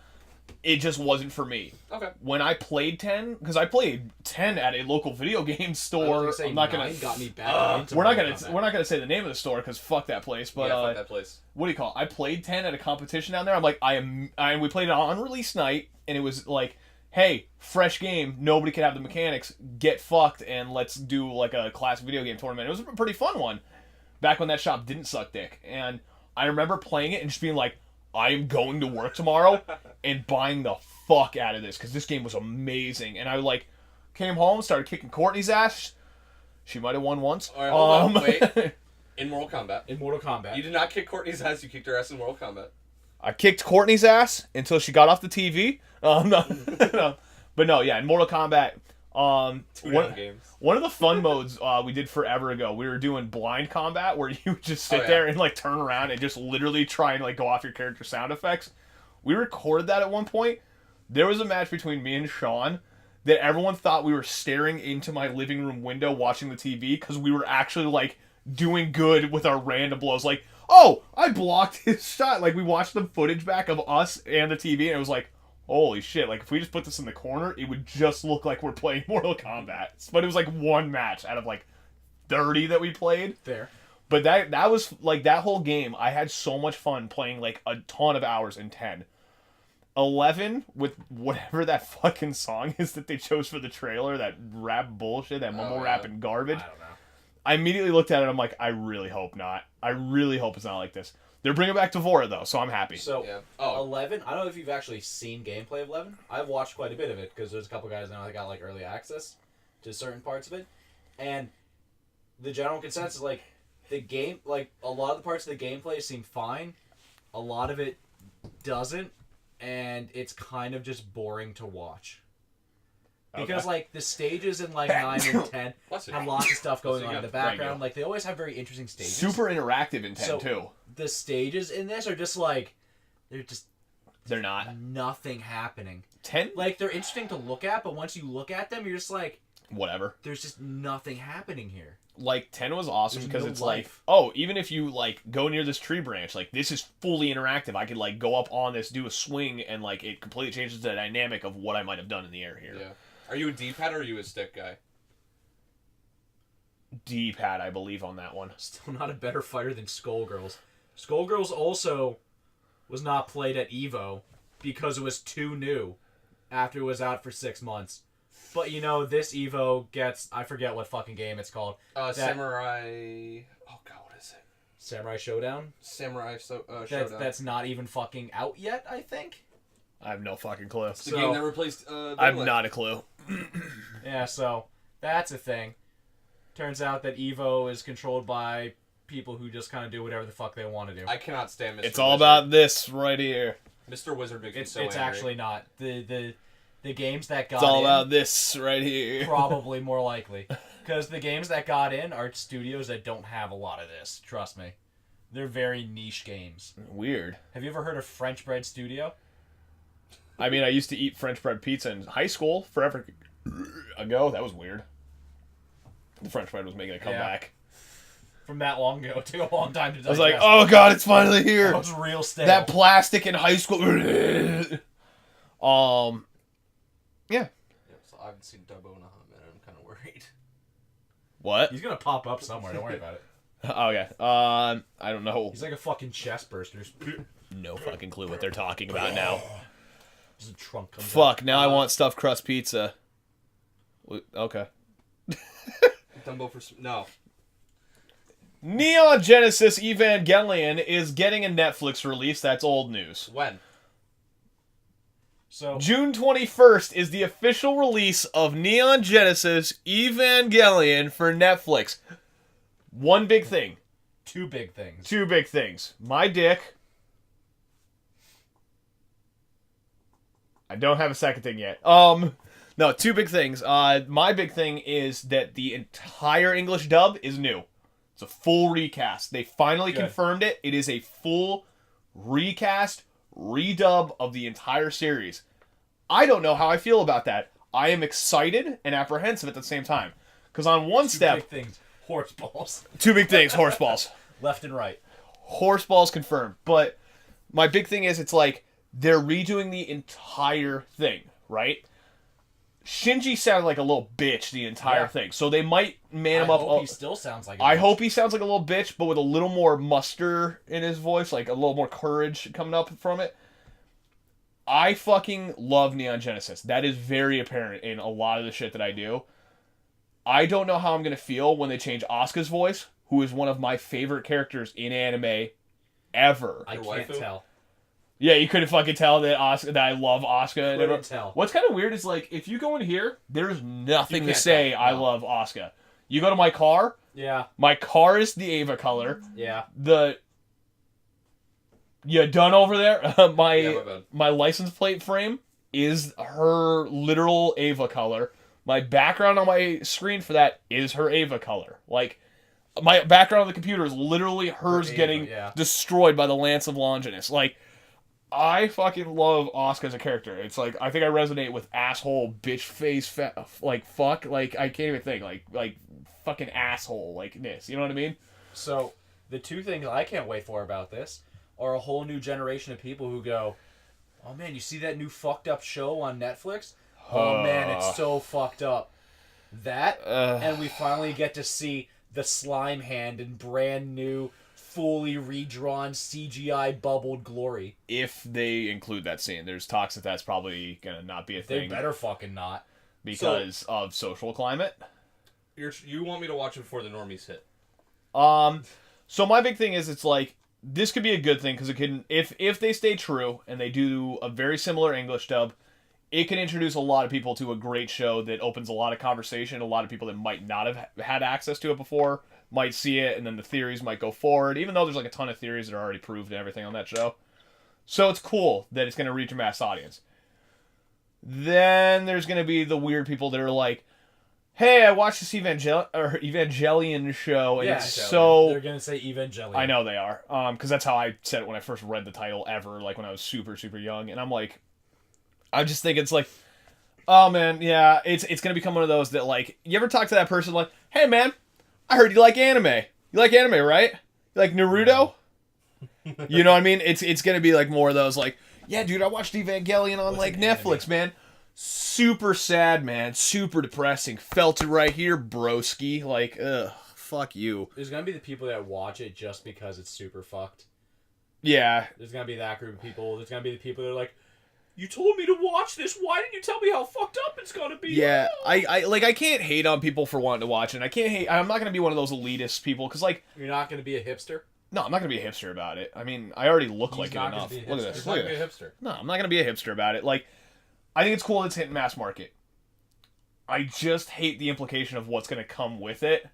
it just wasn't for me. Okay. When I played 10, because I played 10 at a local video game store. I'm not gonna. Got me back into we're not Mortal gonna say the name of the store because fuck that place. But yeah, fuck that place. what do you call it? I played 10 at a competition down there. I'm like, we played it on release night, and it was like, hey, fresh game. Nobody can have the mechanics. Get fucked, and let's do like a classic video game tournament. It was a pretty fun one. Back when that shop didn't suck dick, and I remember playing it and just being like, I am going to work tomorrow and buying the fuck out of this because this game was amazing. And I like came home, started kicking Courtney's ass. She might have won once. All right, hold on, wait. In Mortal Kombat. In Mortal Kombat. You did not kick Courtney's ass. You kicked her ass in Mortal Kombat. I kicked Courtney's ass until she got off the TV. No. But no, yeah, in Mortal Kombat. Two down games. One of the fun modes we did forever ago, we were doing blind combat where you would just sit there and like turn around and just literally try and like go off your character sound effects. We recorded that at one point. There was a match between me and Sean that everyone thought we were staring into my living room window watching the TV because we were actually like doing good with our random blows. Like, oh, I blocked his shot. Like we watched the footage back of us and the TV and it was like, holy shit, like if we just put this in the corner, it would just look like we're playing Mortal Kombat. But it was like one match out of like 30 that we played. There. But that was like that whole game, I had so much fun playing like a ton of hours in 10. 11 with whatever that fucking song is that they chose for the trailer, that rap bullshit, that mumble rap and garbage. I don't know. I immediately looked at it, I'm like, I really hope not. I really hope it's not like this. They're bringing back Devora, though, so I'm happy. So, Yeah. 11, I don't know if you've actually seen gameplay of 11. I've watched quite a bit of it, because there's a couple guys now that got, like, early access to certain parts of it. And the general consensus, like, the game, like, a lot of the parts of the gameplay seem fine. A lot of it doesn't, and it's kind of just boring to watch. Because, like, the stages in, like, 9 and 10 have lots of stuff going on in the background. Like, they always have very interesting stages. Super interactive in 10, too. The stages in this are just, like, they're not. Nothing happening. 10? Like, they're interesting to look at, but once you look at them, you're just like... Whatever. There's just nothing happening here. Like, 10 was awesome because it's life. like, oh, even if you, like, go near this tree branch, like, this is fully interactive. I could, like, go up on this, do a swing, and, like, it completely changes the dynamic of what I might have done in the air here. Yeah. Are you a D-pad or are you a stick guy? D-pad, I believe, on that one. Still not a better fighter than Skullgirls. Skullgirls also was not played at EVO because it was too new after it was out for 6 months. But, you know, this EVO gets... I forget what fucking game it's called. Samurai... Oh, God, what is it? Samurai Showdown? Samurai Showdown. That's not even fucking out yet, I think? I have no fucking clue. It's the game that replaced... I have not a clue. Yeah, so that's a thing. Turns out that EVO is controlled by people who just kind of do whatever the fuck they want to do. I cannot stand Mr. It's all about this right here. Mr. Wizard makes me so It's angry. actually not. The games that got It's all in, about this right here. probably more likely. Because the games that got in are studios that don't have a lot of this. Trust me. They're very niche games. Weird. Have you ever heard of French Bread Studio? I mean, I used to eat French bread pizza in high school forever ago. That was weird. The French bread was making a comeback. From that long ago. It took a long time to digest. I was like, oh god, it's finally here. That was real stale. That plastic in high school. Yeah. So I haven't seen Dumbo in a hot minute. I'm kind of worried. What? He's gonna pop up somewhere. Don't worry about it. Okay. I don't know. He's like a fucking chest burster. No fucking clue what they're talking about now. Just a trunk comes Fuck, out. now I want stuffed crust pizza. Okay. Dumbo for... No. Neon Genesis Evangelion is getting a Netflix release. That's old news. When? So June 21st is the official release of Neon Genesis Evangelion for Netflix. One big thing. two big things. Two big things. My dick. I don't have a second thing yet. No, two big things. My big thing is that the entire English dub is new. It's a full recast. They finally confirmed it. It is a full recast, redub of the entire series. I don't know how I feel about that. I am excited and apprehensive at the same time. Because on one step... Big things. Horse balls. Two big things. Horse balls. Left and right. Horse balls confirmed. But my big thing is it's like they're redoing the entire thing, right? Shinji sounded like a little bitch the entire thing, so they might man him up. I hope he still sounds like a I bitch. hope he sounds like a little bitch, but with a little more muster in his voice, like a little more courage coming up from it. I fucking love Neon Genesis. That is very apparent in a lot of the shit that I do. I don't know how I'm going to feel when they change Asuka's voice, who is one of my favorite characters in anime ever. I Your can't waifu? tell. Yeah, you couldn't fucking tell that that I love Asuka. And Couldn't everyone. tell. What's kind of weird is, like, if you go in here, there's nothing to can't say tell, I no. love Asuka. You go to my car is the Ava color. Yeah. You done over there? Yeah, my bad. My license plate frame is her literal Ava color. My background on my screen for that is her Ava color. Like, my background on the computer is literally hers Ava, getting yeah. destroyed by the Lance of Longinus. Like, I fucking love Asuka as a character. It's like, I think I resonate with asshole, bitch face, like, fuck. Like, I can't even think. Like fucking asshole, like this. You know what I mean? So, the two things I can't wait for about this are a whole new generation of people who go, oh man, you see that new fucked up show on Netflix? Oh man, it's so fucked up. That, and we finally get to see the slime hand in brand new, fully redrawn CGI bubbled glory. If they include that scene, there's talks that that's probably gonna not be a They thing better fucking not. because of social climate. You want me to watch it before the normies hit? So my big thing is, it's like, this could be a good thing because it can, if they stay true and they do a very similar English dub, it can introduce a lot of people to a great show that opens a lot of conversation. A lot of people that might not have had access to it before might see it, and then the theories might go forward, even though there's like a ton of theories that are already proved and everything on that show. So it's cool that it's going to reach a mass audience. Then there's going to be the weird people that are like, hey, I watched this Evangelion show, and it's so... They're gonna say Evangelion. I know they are, because that's how I said it when I first read the title ever, like when I was super, super young, and I'm like, I just think it's like, oh man, yeah, it's gonna become one of those that, like, you ever talk to that person like, hey man, I heard you like anime. You like anime, right? You like Naruto? You know what I mean? It's gonna be like more of those, like, yeah, dude, I watched Evangelion on like Netflix, man. Super sad, man. Super depressing. Felt it right here, broski. Like, ugh, fuck you. There's gonna be the people that watch it just because it's super fucked. Yeah. There's gonna be that group of people. There's gonna be the people that are like, you told me to watch this. Why didn't you tell me how fucked up it's gonna be? Yeah, I can't hate on people for wanting to watch it. I can't hate. I'm not gonna be one of those elitist people because, like, You're not gonna be a hipster. no, I'm not gonna be a hipster about it. I mean, I already look like it not gonna enough. be a Look at hipster. this. He's Look not at gonna be a this. hipster. No, I'm not gonna be a hipster about it. Like, I think it's cool it's hitting mass market. I just hate the implication of what's gonna come with it,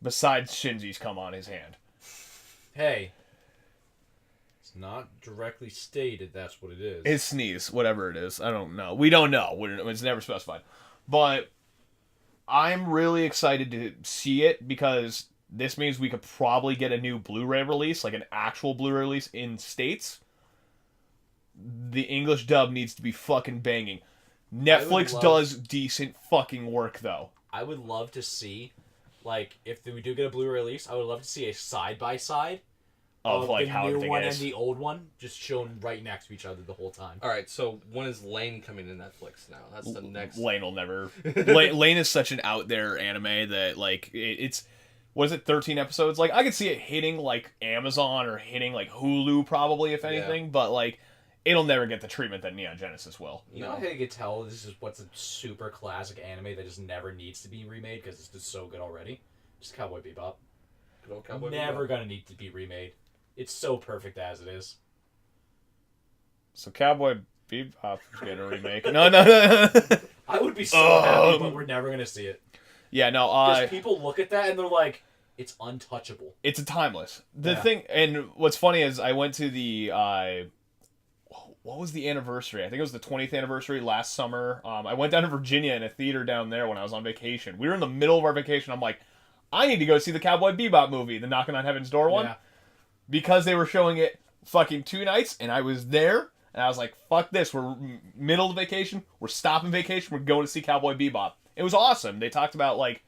besides Shinji's come on his hand. Hey, it's not directly stated that's what it is. His sneeze, whatever it is. I don't know. We don't know. It's never specified. But I'm really excited to see it because this means we could probably get a new Blu-ray release, like an actual Blu-ray release in States. The English dub needs to be fucking banging. Netflix does decent fucking work, though. I would love to see, like, if we do get a Blu-ray release, I would love to see a side-by-side Of like the how new everything one is. and the old one, just shown right next to each other the whole time. All right, so when is Lane coming to Netflix now? That's the next. Lane will never. Lane is such an out there anime that, like, it's. What is it, 13 episodes? Like, I could see it hitting, like, Amazon or hitting, like, Hulu, probably, if anything, but, like, it'll never get the treatment that Neon Genesis will. You know how you can tell this is what's a super classic anime that just never needs to be remade because it's just so good already? Just Cowboy Bebop. Good old Cowboy Never Bebop. gonna need to be remade. It's so perfect as it is. So Cowboy Bebop is getting a remake. No. I would be so happy, but we're never gonna see it. Yeah, no, Because people look at that and they're like, it's untouchable. it's a timeless. The Yeah. thing, and what's funny is I went to the, what was the anniversary? I think it was the 20th anniversary last summer. I went down to Virginia in a theater down there when I was on vacation. We were in the middle of our vacation. I'm like, I need to go see the Cowboy Bebop movie, the Knocking on Heaven's Door one. Yeah. Because they were showing it fucking 2 nights, and I was there, and I was like, fuck this, we're middle of vacation, we're stopping vacation, we're going to see Cowboy Bebop. It was awesome. They talked about, like,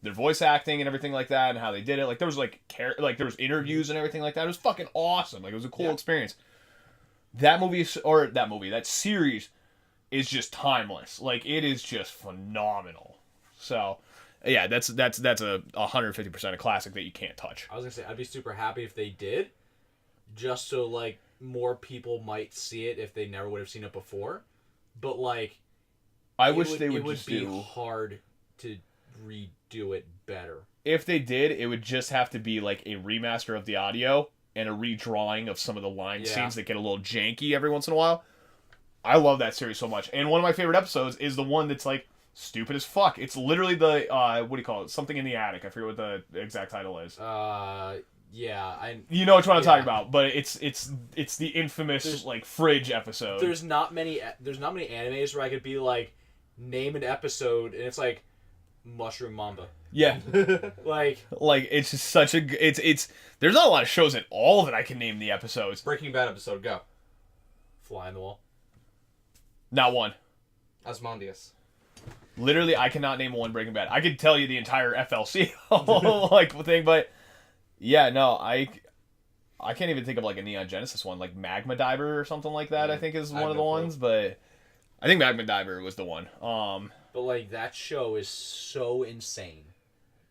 their voice acting and everything like that, and how they did it. Like, there was, like, there was interviews and everything like that. It was fucking awesome. Like, it was a cool experience. that series is just timeless. Like, it is just phenomenal. So, yeah, that's a 150% a classic that you can't touch. I was gonna say, I'd be super happy if they did, just so, like, more people might see it if they never would have seen it before. But, like, I wish they would it would just be do... hard to redo it better. If they did, it would just have to be, like, a remaster of the audio and a redrawing of some of the line scenes that get a little janky every once in a while. I love that series so much. And one of my favorite episodes is the one that's, like, stupid as fuck. It's literally the, what do you call it? Something in the Attic. I forget what the exact title is. Yeah. You know which one I'm talking about, but it's the infamous, like, fridge episode. There's not many animes where I could be like, name an episode, and it's like, Mushroom Mamba. Yeah. like, it's just such a... It's there's not a lot of shows at all that I can name the episodes. Breaking Bad episode, go. Fly on the Wall. Not one. Asmodeus. Literally, I cannot name one Breaking Bad. I could tell you the entire FLC like thing, but yeah, no, I can't even think of like a Neon Genesis one, like Magma Diver or something like that. I think is one of the ones, but I think Magma Diver was the one. But like that show is so insane.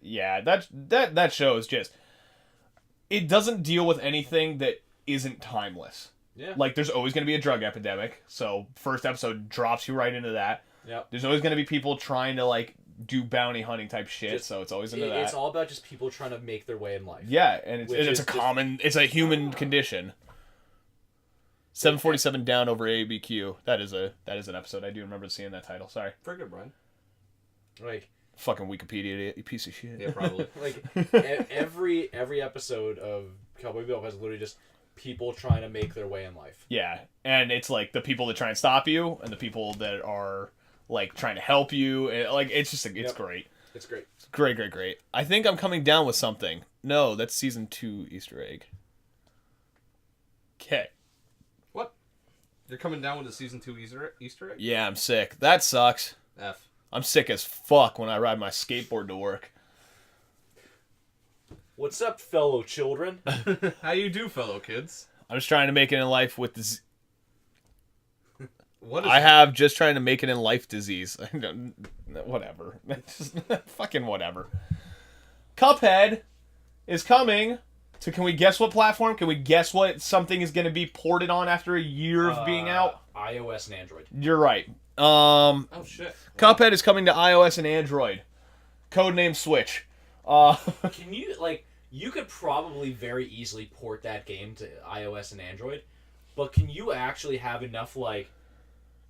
Yeah, that show is just, it doesn't deal with anything that isn't timeless. Yeah. Like, there's always going to be a drug epidemic, so first episode drops you right into that. Yep. There's always going to be people trying to, like, do bounty hunting type shit, so it's always into that. It's all about just people trying to make their way in life. Yeah, and it's a human condition. 747 down over ABQ. That is an episode. I do remember seeing that title. Sorry. Very good, Brian. Like, fucking Wikipedia, you piece of shit. Yeah, probably. Like, every episode of Cowboy Bebop is literally just people trying to make their way in life. Yeah, and it's like the people that try and stop you and the people that are like trying to help you. And, like, it's just it's great. It's great. It's great. I think I'm coming down with something. No, that's season 2 Easter egg. Okay. What? You're coming down with a season 2 Easter egg? Yeah, I'm sick. That sucks. F. I'm sick as fuck when I ride my skateboard to work. What's up, fellow children? How you do, fellow kids? I'm just trying to make it in life with this. What is I have just trying to make it in life disease. Whatever. Fucking whatever. Cuphead is coming to, can we guess what platform? Can we guess what something is going to be ported on after a year of being out? iOS and Android. You're right. Oh, shit. Cuphead is coming to iOS and Android. Codename Switch. Can you, like, you could probably very easily port that game to iOS and Android, but can you actually have enough, like,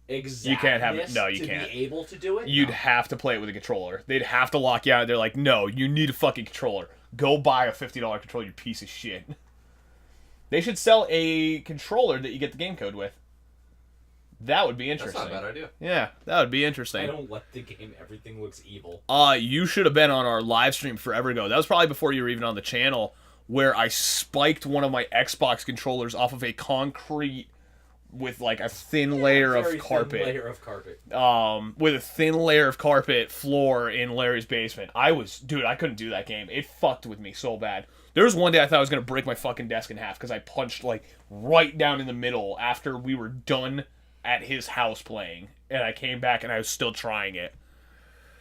exactness you can't have it. No, you to can't be able to do it? You'd have to play it with a controller. They'd have to lock you out. They're like, no, you need a fucking controller. Go buy a $50 controller, you piece of shit. They should sell a controller that you get the game code with. That would be interesting. That's not a bad idea. Yeah, that would be interesting. I don't like the game Everything Looks Evil. You should have been on our live stream forever ago. That was probably before you were even on the channel, where I spiked one of my Xbox controllers off of a concrete with like a thin layer of carpet. Thin layer of carpet. With a thin layer of carpet floor in Larry's basement. I couldn't do that game. It fucked with me so bad. There was one day I thought I was gonna break my fucking desk in half because I punched like right down in the middle after we were done at his house playing, and I came back and I was still trying it.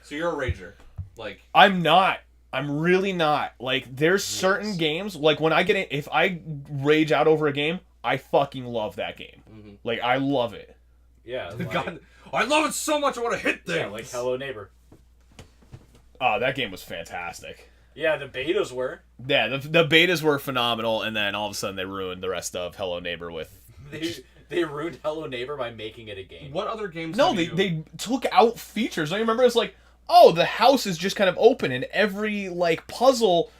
So you're a rager, like I'm not. I'm really not. Like, there's certain games, like when I get in, if I rage out over a game, I fucking love that game. Mm-hmm. Like, I love it. Yeah. Like, God, I love it so much I want to hit things. Yeah, like Hello Neighbor. Oh, that game was fantastic. Yeah, the betas were. Yeah, the betas were phenomenal, and then all of a sudden they ruined the rest of Hello Neighbor with. They ruined Hello Neighbor by making it a game. What other games? No, they took out features. I remember it's like, oh, the house is just kind of open, and every like puzzle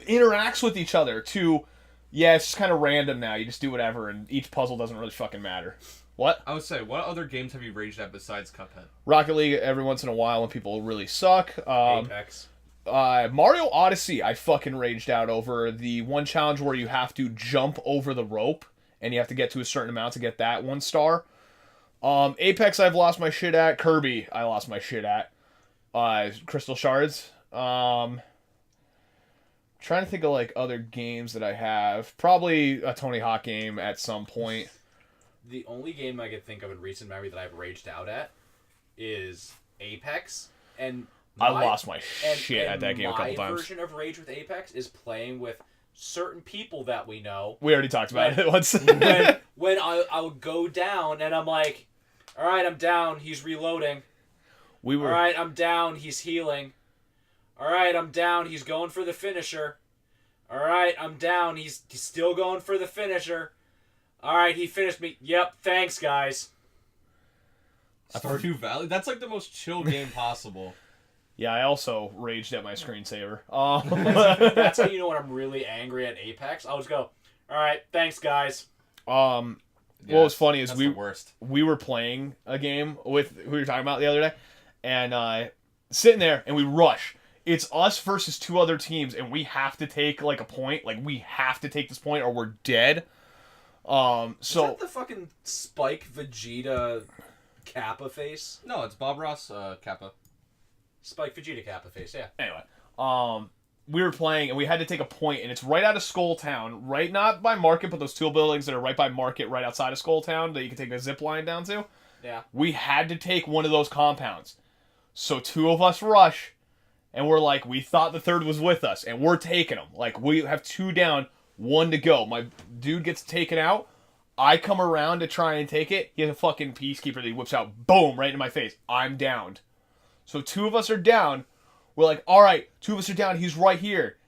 interacts with each other. To, yeah, it's just kind of random now. You just do whatever, and each puzzle doesn't really fucking matter. What? I would say, what other games have you raged at besides Cuphead? Rocket League every once in a while when people really suck. Apex. Mario Odyssey, I fucking raged out over the one challenge where you have to jump over the rope and you have to get to a certain amount to get that 1 star. Apex, I've lost my shit at. Kirby, I lost my shit at. Crystal Shards. Trying to think of like other games that I have. Probably a Tony Hawk game at some point. the only game I could think of in recent memory that I've raged out at is Apex, and I lost my shit at that game a couple My times. version of rage with Apex is playing with certain people that we know. We already talked about it once. when I'll go down and I'm like, all right, I'm down. He's reloading. All right, I'm down. He's healing. All right, I'm down. He's going for the finisher. All right, I'm down. He's still going for the finisher. All right, he finished me. Yep, thanks, guys. Stardew Valley? That's like the most chill game possible. Yeah, I also raged at my screensaver. That's how you know when I'm really angry at Apex. I'll just go, all right, thanks, guys. What was funny is we were playing a game with who we were talking about the other day, and sitting there, and we rush. It's us versus 2 other teams, and we have to take like a point. Like we have to take this point, or we're dead. So is that the fucking Spike Vegeta Kappa face? No, it's Bob Ross Kappa. Spike Vegeta Kappa face, yeah. Anyway, we were playing, and we had to take a point, and it's right out of Skull Town, right not by Market, but those 2 buildings that are right by Market, right outside of Skull Town that you can take a zip line down to. Yeah. We had to take one of those compounds. So 2 of us rush, and we're like, we thought the 3rd was with us, and we're taking them. Like, we have 2 down, 1 to go. My dude gets taken out. I come around to try and take it. He has a fucking peacekeeper that he whips out. Boom, right in my face. I'm downed. So 2 of us are down. We're like, all right, 2 of us are down. He's right here.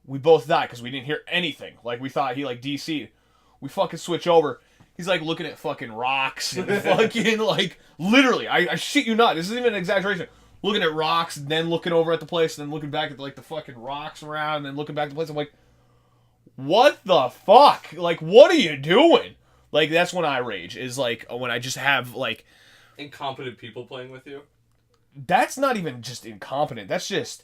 We both die because we didn't hear anything. Like, we thought he, like, DC'd. We fucking switch over. He's, like, looking at fucking rocks and fucking, like, literally, I shit you not. This isn't even an exaggeration. Looking at rocks and then looking over at the place and then looking back at, like, the fucking rocks around and then looking back at the place. I'm like, what the fuck? Like, what are you doing? Like, that's when I rage, is, like, when I just have, like... Incompetent people playing with you? That's not even just incompetent. That's just...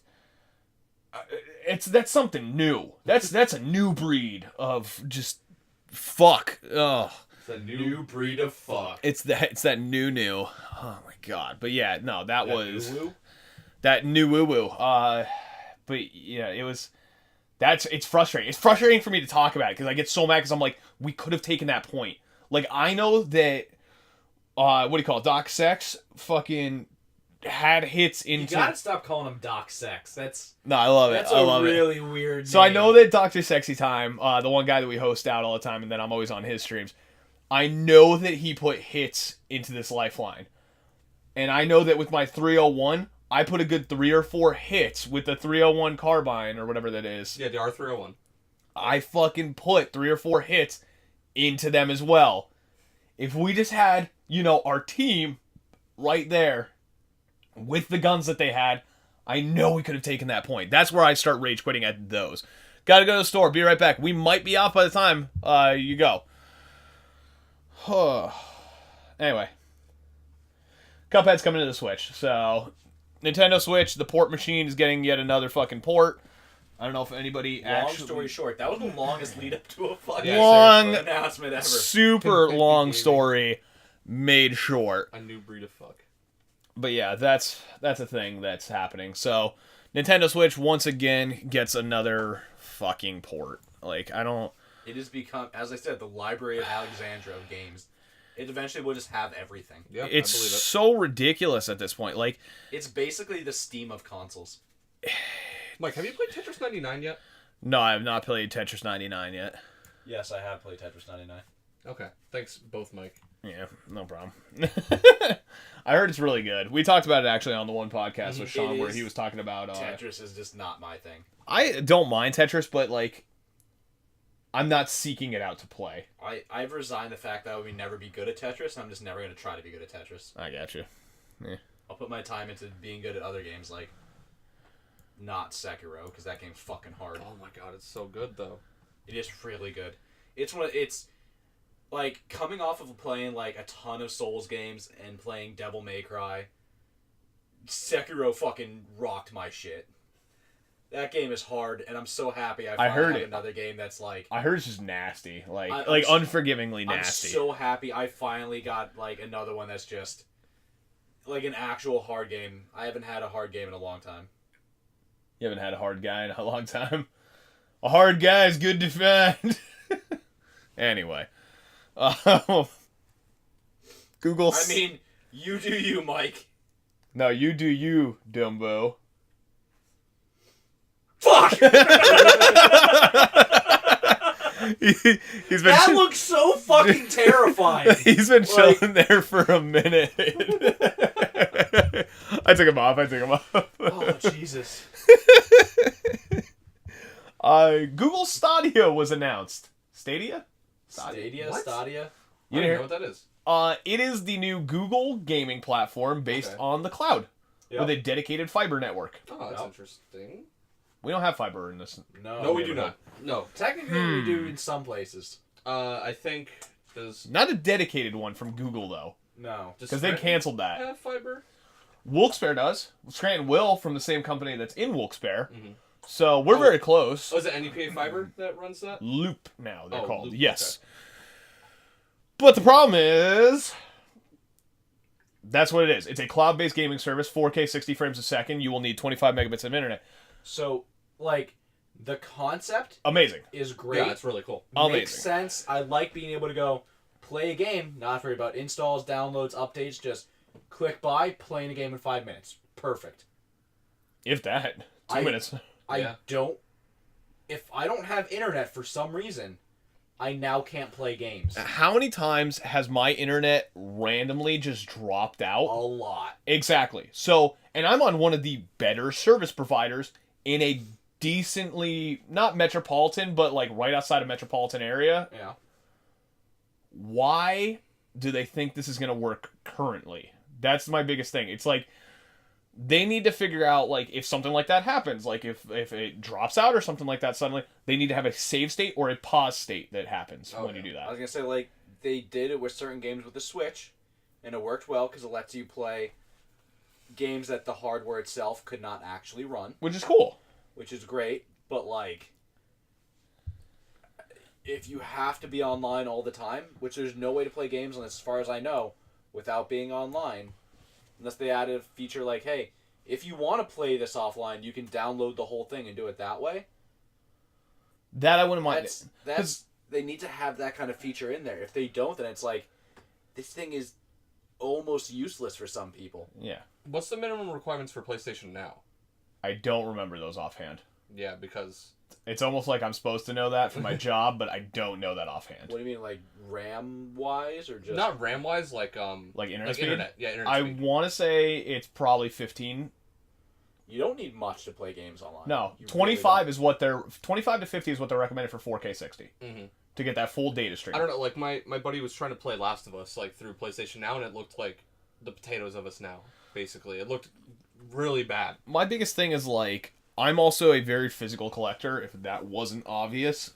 that's something new. That's a new breed of just... Fuck. Ugh. It's a new breed of fuck. It's that new. Oh, my God. But, yeah, no, that was... New-woo? That new woo-woo. But, yeah, it was... It's frustrating. It's frustrating for me to talk about it because I get so mad because I'm like, we could have taken that point. Like, I know that, what do you call it? Doc Sex fucking had hits into... You gotta stop calling him Doc Sex. No, I love it. That's I love a really weird So name. I know that Dr. Sexy Time, the one guy that we host out all the time, and then I'm always on his streams, I know that he put hits into this lifeline. And I know that with my 301... I put a good 3 or 4 hits with the 301 carbine or whatever that is. Yeah, the R301. I fucking put 3 or 4 hits into them as well. If we just had, our team right there with the guns that they had, I know we could have taken that point. That's where I start rage quitting at those. Gotta go to the store. Be right back. We might be off by the time you go. Anyway. Cuphead's coming to the Switch, so... Nintendo Switch, the port machine is getting yet another fucking port. I don't know if anybody actually... Long story short, that was the longest lead up to a fucking announcement ever. Super long story made short. A new breed of fuck. But yeah, that's a thing that's happening. So, Nintendo Switch once again gets another fucking port. Like, I don't... It has become, as I said, the Library of Alexandria of games. It eventually will just have everything. Yeah, it's I believe it. so ridiculous at this point. Like, it's basically the Steam of consoles. Mike, have you played Tetris 99 yet? No, I have not played Tetris 99 yet. Yes, I have played Tetris 99. Okay. Thanks, both, Mike. Yeah, no problem. I heard it's really good. We talked about it actually on the one podcast with Sean where he was talking about... Tetris is just not my thing. I don't mind Tetris, but, like, I'm not seeking it out to play. I've resigned the fact that I would never be good at Tetris, and I'm just never going to try to be good at Tetris. I got you. Yeah. I'll put my time into being good at other games, like not Sekiro, because that game's fucking hard. Oh my god, it's so good, though. It is really good. It's like, coming off of playing, like, a ton of Souls games and playing Devil May Cry, Sekiro fucking rocked my shit. That game is hard, and I'm so happy I finally have another game that's like... I heard it's just nasty. Like unforgivingly nasty. I'm so happy I finally got, like, another one that's just, like, an actual hard game. I haven't had a hard game in a long time. You haven't had a hard guy in a long time? A hard guy is good to find. Anyway. Google. I mean, you do you, Mike. No, you do you, Dumbo. Fuck! He's been That looks so fucking terrifying. He's been chilling there for a minute. I took him off. Oh, Jesus. Google Stadia was announced. Stadia? Stadia? What? Stadia? I don't know what that is. It is the new Google gaming platform based on the cloud with a dedicated fiber network. Oh, that's interesting. We don't have fiber in this. No, we do not. No. Technically, we do in some places. I think does Not a dedicated one from Google, though. No. Because they canceled that. have fiber? Wilkes-Barre does. Scranton will from the same company that's in Wilkes-Barre. Mm-hmm. So we're very close. Oh, is it NEPA Fiber that runs that? Loop now, they're called. Loop, yes. okay. But the problem is, that's what it is. It's a cloud-based gaming service, 4K 60 frames a second. You will need 25 megabits of internet. So, like, the concept Amazing. is great. Yeah, it's really cool. Amazing. Makes sense. I like being able to go play a game, not worry about installs, downloads, updates, just click buy, playing a game in 5 minutes. Perfect. If that. 2 minutes. If I don't have internet for some reason, I now can't play games. How many times has my internet randomly just dropped out? A lot. Exactly. So, and I'm on one of the better service providers in a decently, not metropolitan, but like right outside of metropolitan area. Yeah. Why do they think this is going to work currently? That's my biggest thing. It's like, they need to figure out, like, if something like that happens, like if it drops out or something like that suddenly, they need to have a save state or a pause state that happens when you do that. I was going to say, like, they did it with certain games with the Switch, and it worked well because it lets you play games that the hardware itself could not actually run. Which is cool. Which is great, but, like, if you have to be online all the time, which there's no way to play games, as far as I know, without being online, unless they added a feature like, hey, if you want to play this offline, you can download the whole thing and do it that way. That I wouldn't mind. That's they need to have that kind of feature in there. If they don't, then it's like, this thing is almost useless for some people. Yeah. What's the minimum requirements for PlayStation Now? I don't remember those offhand. Yeah, because it's almost like I'm supposed to know that for my job, but I don't know that offhand. What do you mean, like RAM-wise, or just not RAM-wise, like internet speed? Internet. Yeah, internet I speed. want to say it's probably 15. You don't need much to play games online. No, you 25 really is what they're 25 to 50 is what they're recommended for 4K 60 to get that full data stream. I don't know. Like my buddy was trying to play Last of Us like through PlayStation Now, and it looked like the potatoes of Us Now. Basically, it looked really bad. My biggest thing is like I'm also a very physical collector. If that wasn't obvious,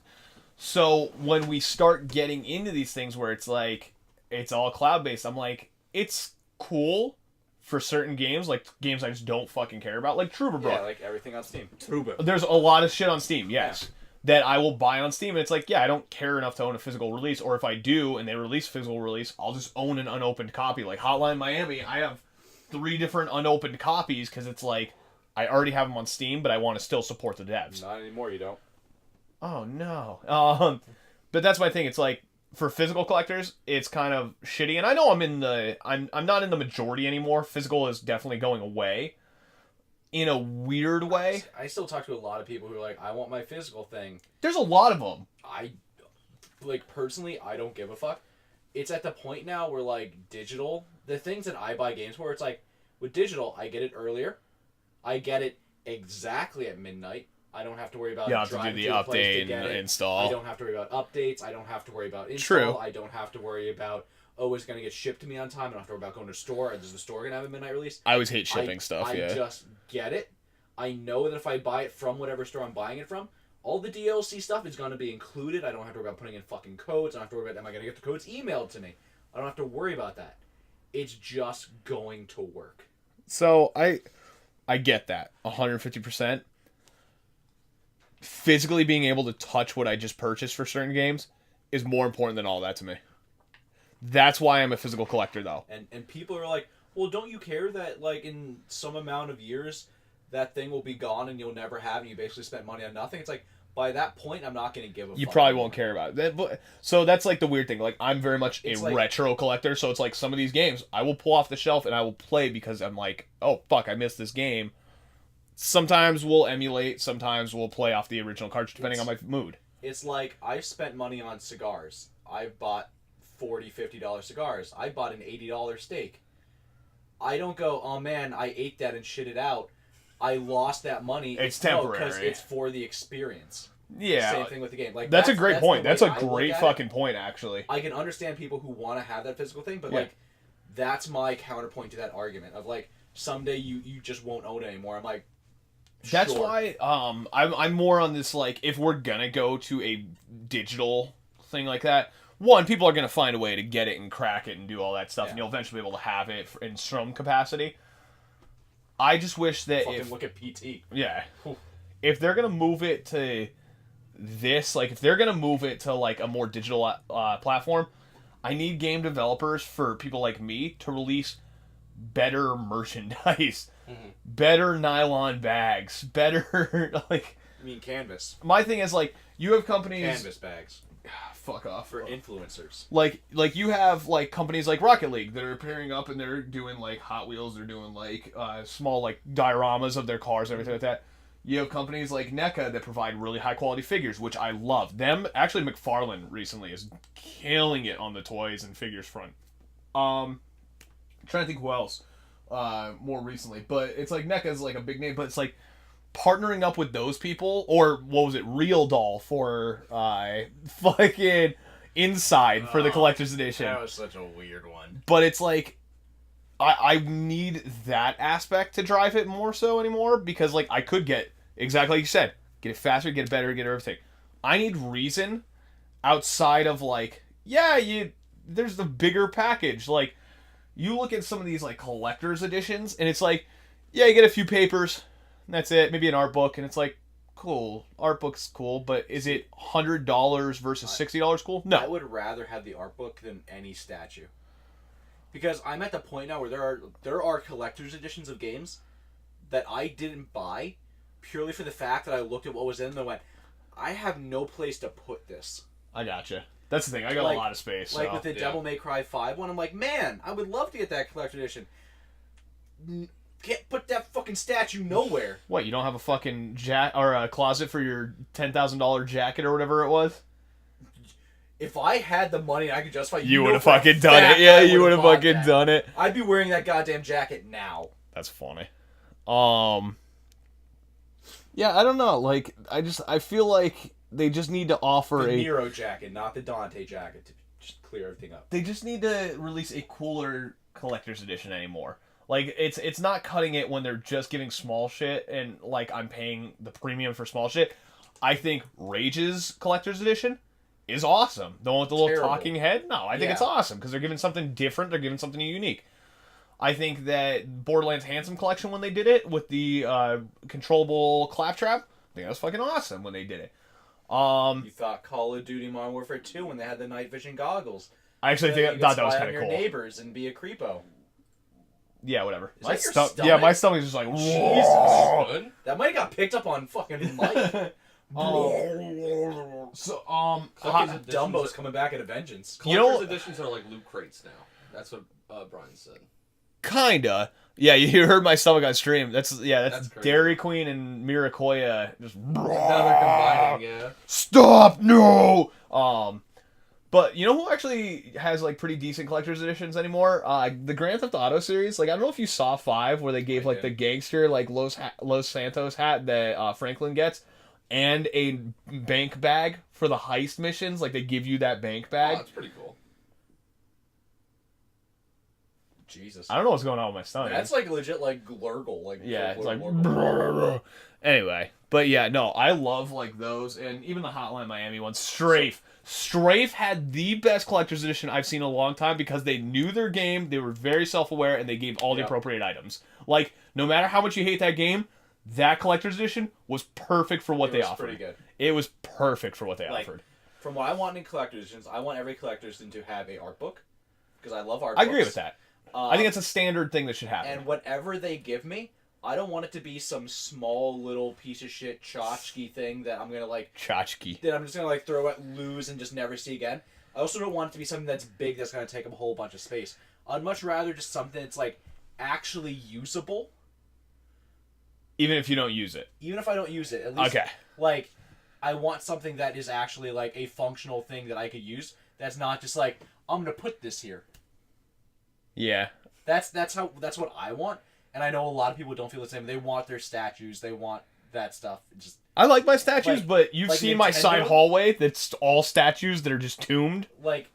so when we start getting into these things where it's like it's all cloud based, I'm like it's cool. For certain games, like games I just don't fucking care about, like Trooper Bro. Yeah, like everything on Steam. Trooper. There's a lot of shit on Steam, yes, that I will buy on Steam, and it's like, yeah, I don't care enough to own a physical release, or if I do, and they release physical release, I'll just own an unopened copy. Like Hotline Miami, I have 3 different unopened copies, because it's like, I already have them on Steam, but I want to still support the devs. Not anymore, you don't. Oh, no. But that's my thing, it's like, for physical collectors, it's kind of shitty, and I know I'm not in the majority anymore. Physical is definitely going away in a weird way. I still talk to a lot of people who are like, I want my physical thing. There's a lot of them. Personally, I don't give a fuck. It's at the point now where, like, digital, the things that I buy games for, it's like, with digital, I get it earlier. I get it exactly at midnight. I don't have to worry about driving to do the update and install. I don't have to worry about updates. I don't have to worry about install. True. I don't have to worry about, it's going to get shipped to me on time. I don't have to worry about going to the store. Is the store going to have a midnight release? I always hate shipping stuff, I just get it. I know that if I buy it from whatever store I'm buying it from, all the DLC stuff is going to be included. I don't have to worry about putting in fucking codes. I don't have to worry about, am I going to get the codes emailed to me? I don't have to worry about that. It's just going to work. So, I get that. 150%. Physically being able to touch what I just purchased for certain games is more important than all that to me. That's why I'm a physical collector, though. And people are like, well, don't you care that, like, in some amount of years, that thing will be gone and you'll never have it and you basically spent money on nothing? It's like, by that point, I'm not going to give a fuck. You probably anymore. won't care about it. So that's like the weird thing. Like, I'm very much a It's like- retro collector, so it's like some of these games I will pull off the shelf and I will play because I'm like, oh, fuck, I missed this game. Sometimes we'll emulate, sometimes we'll play off the original cartridge, depending on my mood. It's like, I've spent money on cigars. I've bought $40, $50 cigars. I bought an $80 steak. I don't go, oh man, I ate that and shit it out. I lost that money. It's No, temporary. because it's for the experience. Yeah. Same thing with the game. Like That's a great the point. way That's a I look great at it. fucking point, actually. I can understand people who want to have that physical thing, but Yeah. like, that's my counterpoint to that argument of like, someday you just won't own it anymore. I'm like, That's sure. why I'm more on this, like, if we're gonna go to a digital thing like that, one, people are gonna find a way to get it and crack it and do all that stuff, and Yeah. you'll eventually be able to have it in some capacity. I just wish that Fucking look at PT. yeah, if they're gonna move it to this, like, if they're gonna move it to like a more digital platform, I need game developers, for people like me, to release better merchandise, better nylon bags, better like. I mean, canvas. My thing is, like, you have companies. Canvas bags. Fuck off. For influencers. Like you have like companies like Rocket League that are appearing up and they're doing like Hot Wheels, they're doing like small like dioramas of their cars, everything like that. You have companies like NECA that provide really high quality figures, which I love. Them, actually, McFarlane recently is killing it on the toys and figures front. I'm trying to think who else more recently, but it's like NECA's like a big name, but it's like partnering up with those people, or what was it, Real Doll for fucking Inside for the collector's edition. That was such a weird one. But it's like, I need that aspect to drive it more so anymore, because like I could get, exactly like you said, get it faster, get it better, get everything. I need reason outside of like, there's the bigger package. Like, you look at some of these like collector's editions and it's like, you get a few papers, that's it, maybe an art book, and it's like, cool, art book's cool, but is it $100 versus $60 cool? No. I would rather have the art book than any statue. Because I'm at the point now where there are collector's editions of games that I didn't buy purely for the fact that I looked at what was in them and went, I have no place to put this. I gotcha. That's the thing, I got a lot of space. Like so. with the Devil May Cry 5 one, I'm like, man, I would love to get that collector's edition. Can't put that fucking statue nowhere. What, you don't have a fucking or a closet for your $10,000 jacket or whatever it was? If I had the money, I could justify. You would have for a fucking done fact it. Yeah, I you would would've have bought fucking that. done it. I'd be wearing that goddamn jacket now. That's funny. Yeah, I don't know. Like, I feel like they just need to offer The a. Nero jacket, not the Dante jacket, to just clear everything up. They just need to release a cooler collector's edition anymore. Like, it's not cutting it when they're just giving small shit and like I'm paying the premium for small shit. I think Rage's collector's edition is awesome. The one with the little Terrible. talking head? No, I think it's Yeah. awesome because they're giving something different. They're giving something unique. I think that Borderlands Handsome Collection, when they did it with the controllable claptrap, I think that was fucking awesome when they did it. You thought Call of Duty Modern Warfare 2 when they had the night vision goggles. I actually thought that was kind of your cool. neighbors and be a creepo. Yeah, whatever. Is that your stomach? Yeah, my stomach's just like, whoa. Good. That might have got picked up on fucking mic. So, Collector's editions- Dumbo's coming back at a vengeance. You know- Collector's editions are like loot crates now. That's what Brian said. kinda. Yeah, you heard my stomach on stream. That's That's crazy. Dairy Queen and Miracoya just Now they're combining, yeah. stop, no. But you know who actually has like pretty decent collector's editions anymore? The Grand Theft Auto series. Like, I don't know if you saw 5 where they gave like the gangster like Los Santos hat that Franklin gets, and a bank bag for the heist missions. Like, they give you that bank Oh, bag. that's pretty cool. Jesus. I don't know what's going on with my stomach. That's like legit like glurgle. Like Yeah, it's like glurgle. anyway. But yeah, no, I love like those, and even the Hotline Miami ones. Strafe had the best collector's edition I've seen in a long time because they knew their game, they were very self-aware, and they gave all the appropriate items. Like, no matter how much you hate that game, that collector's edition was perfect for what they offered. Pretty good. It was perfect for what they Like, offered. From what I want in collector's editions, I want every collector's edition to have a art book because I love art I books. agree with that. I think it's a standard thing that should happen. And whatever they give me, I don't want it to be some small little piece of shit tchotchke thing that I'm gonna like Tchotchke. that I'm just gonna like throw at lose and just never see again. I also don't want it to be something that's big that's gonna take up a whole bunch of space. I'd much rather just something that's like actually usable. Even if you don't use it. Even if I don't use it, at least Okay. like I want something that is actually like a functional thing that I could use. That's not just like I'm gonna put this here. Yeah. That's what I want, and I know a lot of people don't feel the same. They want their statues. They want that stuff. Just I like my statues, Like- but you've like seen my Nintendo? side hallway that's all statues that are just tombed. like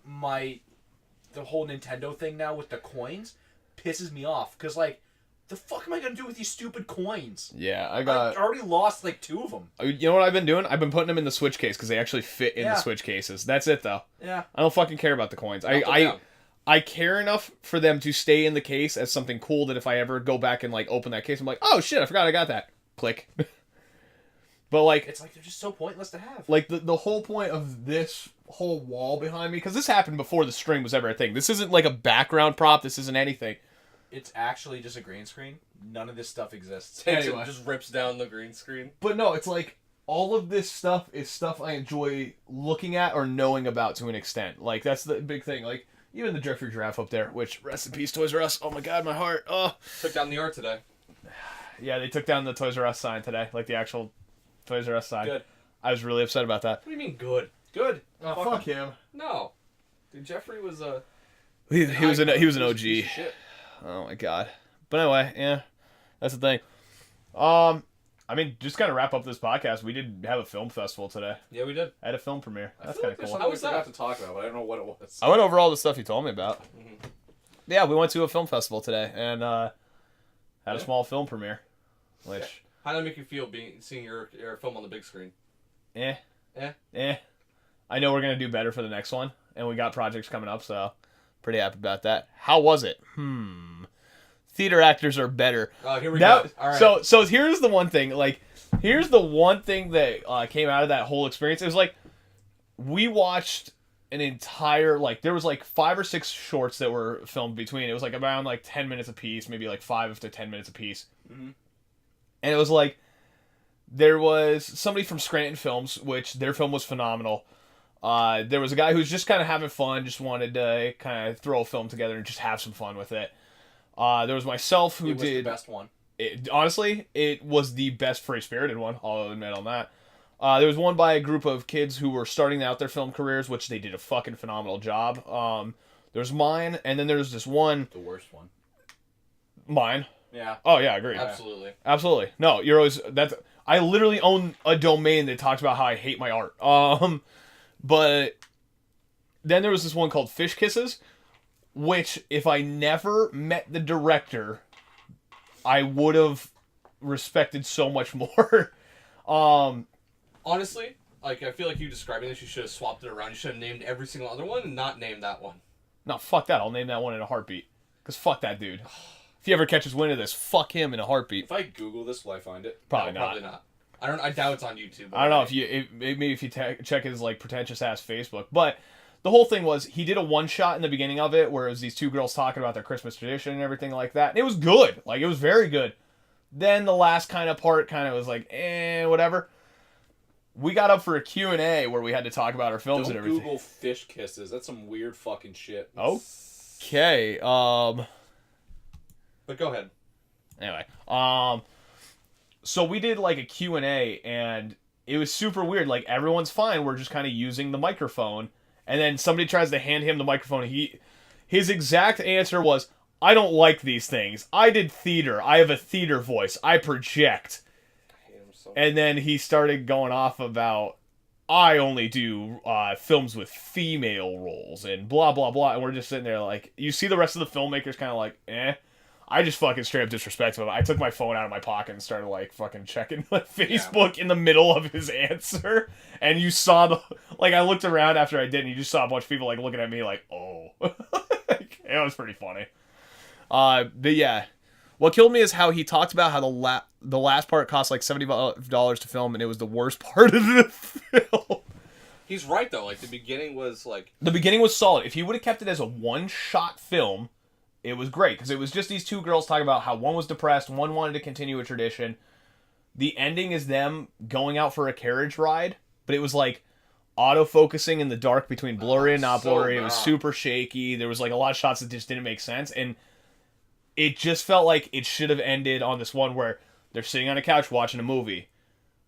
the whole Nintendo thing now with the coins pisses me off because like the fuck am I gonna do with these stupid coins? Yeah, I I got... already lost like 2 of them. You know what I've been doing? I've been putting them in the Switch case because they actually fit in Yeah. the Switch cases. That's it, though. Yeah. I don't fucking care about the coins. Melt them I down. I care enough for them to stay in the case as something cool that if I ever go back and like open that case, I'm like, oh shit, I forgot I got that. Click. But like, It's like they're just so pointless to have. like the whole point of this whole wall behind me, because this happened before the string was ever a thing. This isn't like a background prop. This isn't anything. It's actually just a green screen. None of this stuff exists. Takes Anyway. it, just rips down the green screen. But no, it's like all of this stuff is stuff I enjoy looking at or knowing about to an extent. Like that's the big thing. Like even the Jeffrey Giraffe up there, which rest in peace, Toys R Us. Oh my god, my heart. Oh Took down the art today. yeah, they took down the Toys R Us sign today, like the actual Toys R Us sign. Good. I was really upset about that. What do you mean good? Good. Oh fuck him. No. Dude, Jeffrey was a... He was an OG. piece of shit. Oh my god. But anyway, yeah, that's the thing. I mean, just kind of wrap up this podcast. We did have a film festival today. Yeah, we did. I had a film premiere. That's feel kind like of there's cool. something How we was forgot that? to talk about, but I don't know what it was. I went over all the stuff you told me about. Mhm. Yeah, we went to a film festival today and had a small film premiere. Which, How did it make you feel seeing your film on the big screen? eh. Eh? I know we're gonna do better for the next one, and we got projects coming up, so pretty happy about that. How was it? Theater actors are better. Oh, here we That, go. All right. So here's the one thing. Like, here's the one thing that came out of that whole experience. It was like we watched an entire there was like 5 or 6 shorts that were filmed between. It was like around like 10 minutes a piece, maybe like 5 to 10 minutes a piece. Mhm. And it was like there was somebody from Scranton Films, which their film was phenomenal. There was a guy who's just kind of having fun, just wanted to kind of throw a film together and just have some fun with it. There was myself who It was did the best one. honestly, it was the best free-spirited one, I'll admit on that. There was one by a group of kids who were starting out their film careers, which they did a fucking phenomenal job. There's mine, and then there's this one... The worst one. Mine? Yeah. Oh, yeah, agreed. Absolutely. Absolutely. No, you're always... I literally own a domain that talks about how I hate my art. But then there was this one called Fish Kisses, which, if I never met the director, I would have respected so much more. Honestly, like, I feel like you describing this, you should have swapped it around. You should have named every single other one and not named that one. No, fuck that. I'll name that one in a heartbeat. Because fuck that dude. If he ever catches wind of this, fuck him in a heartbeat. If I Google this, will I find it? Probably No, not. Probably not. I doubt it's on YouTube. I don't know maybe if you check his like pretentious ass Facebook, but the whole thing was he did a one shot in the beginning of it where it was these 2 girls talking about their Christmas tradition and everything like that. And it was good, like it was very good. Then the last kind of part kind of was like whatever. We got up for a Q&A where we had to talk about our films Don't and everything. Google fish kisses. That's some weird fucking shit. Okay. But go ahead. Anyway, so we did like a Q&A and it was super weird. Like everyone's fine. We're just kind of using the microphone. And then somebody tries to hand him the microphone. His exact answer was, I don't like these things. I did theater. I have a theater voice. I project. I hate him so And then he started going off about, I only do films with female roles and blah, blah, blah. And we're just sitting there like, you see the rest of the filmmakers kind of like, eh. I just fucking straight up disrespected him. I took my phone out of my pocket and started like fucking checking like Facebook in the middle of his answer. And you saw I looked around after I did and you just saw a bunch of people like looking at me like, oh. It was pretty funny. But yeah. What killed me is how he talked about how the last part cost like $70 to film and it was the worst part of the film. He's right, though. Like, the beginning was, like... The beginning was solid. If he would have kept it as a one-shot film, it was great because it was just these two girls talking about how one was depressed, one wanted to continue a tradition. The ending is them going out for a carriage ride, but it was like auto-focusing in the dark between blurry and not blurry. It was super shaky. There was like a lot of shots that just didn't make sense, and it just felt like it should have ended on this one where they're sitting on a couch watching a movie,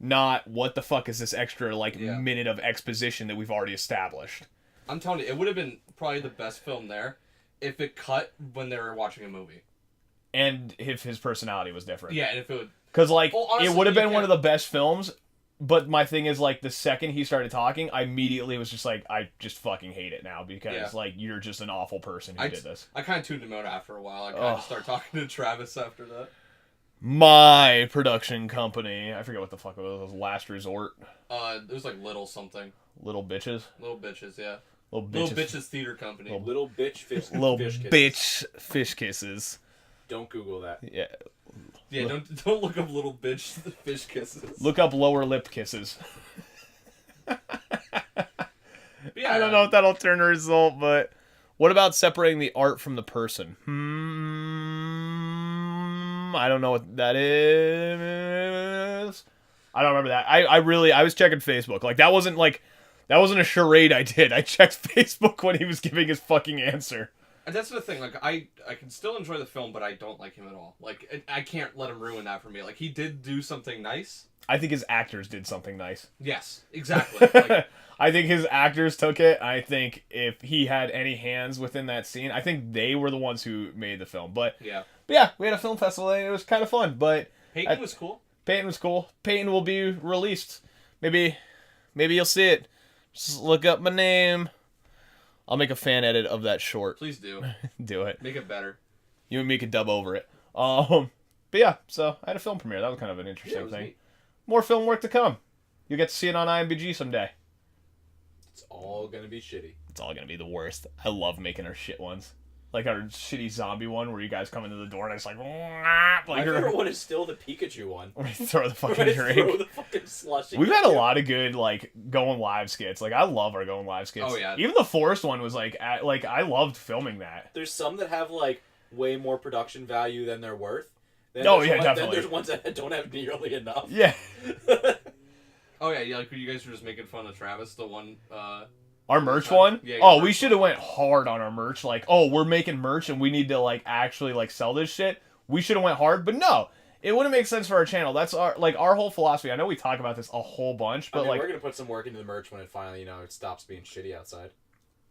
not what the fuck is this extra like minute of exposition that we've already established. I'm telling you, it would have been probably the best film there if it cut when they were watching a movie. And if his personality was different. Yeah, and if it would... Because, like, honestly, it would have been one of the best films, but my thing is, like, the second he started talking, I immediately was just like, I just fucking hate it now because, like, you're just an awful person who did this. I kind of tuned him out after a while. I kind of started talking to Travis after that. My production company. I forget what the fuck it was. Last Resort. It was like Little something. Little Bitches? Little Bitches, yeah. Little Bitches Theater Company. Little bitch fish. Little fish kisses. bitch fish kisses. Don't Google that. Yeah. Yeah, don't look up Little Bitch Fish Kisses. Look up lower lip kisses. Yeah, I don't know if that'll turn a result, but what about separating the art from the person? I don't know what that is. I don't remember that. I was checking Facebook. Like that wasn't a charade I did. I checked Facebook when he was giving his fucking answer. And that's the thing, like, I can still enjoy the film, but I don't like him at all. Like, I can't let him ruin that for me. Like, he did do something nice. I think his actors did something nice. Yes, exactly. Like, I think his actors took it. I think if he had any hands within that scene, I think they were the ones who made the film. But yeah, we had a film festival, and it was kind of fun. But Peyton was cool. Peyton was cool. Peyton will be released. Maybe you'll see it. Just look up my name. I'll make a fan edit of that short. Please do. Do it. Make it better. You and me could dub over it. But yeah, so I had a film premiere. That was kind of an interesting thing. Neat. More film work to come. You'll get to see it on IMBG someday. It's all gonna be shitty. It's all gonna be the worst. I love making our shit ones. Like our shitty zombie one where you guys come into the door and it's like My favorite one is still the Pikachu one. where you throw the fucking Where you drink. throw the fucking slushy. We've had a lot of good like going live skits. Like I love our going live skits. Oh, yeah. Even the Forest one was like I loved filming that. There's some that have like way more production value than they're worth. Then Oh, there's yeah, Then definitely. there's ones that don't have nearly enough. Yeah. Oh, yeah, like you guys were just making fun of Travis, the one, Our merch one? Yeah, oh, your we merch should have went hard on our merch. Like, oh, we're making merch and we need to like actually like sell this shit. We should have went hard, but no. It wouldn't make sense for our channel. That's our whole philosophy. I know we talk about this a whole bunch, but we're gonna put some work into the merch when it finally, it stops being shitty outside.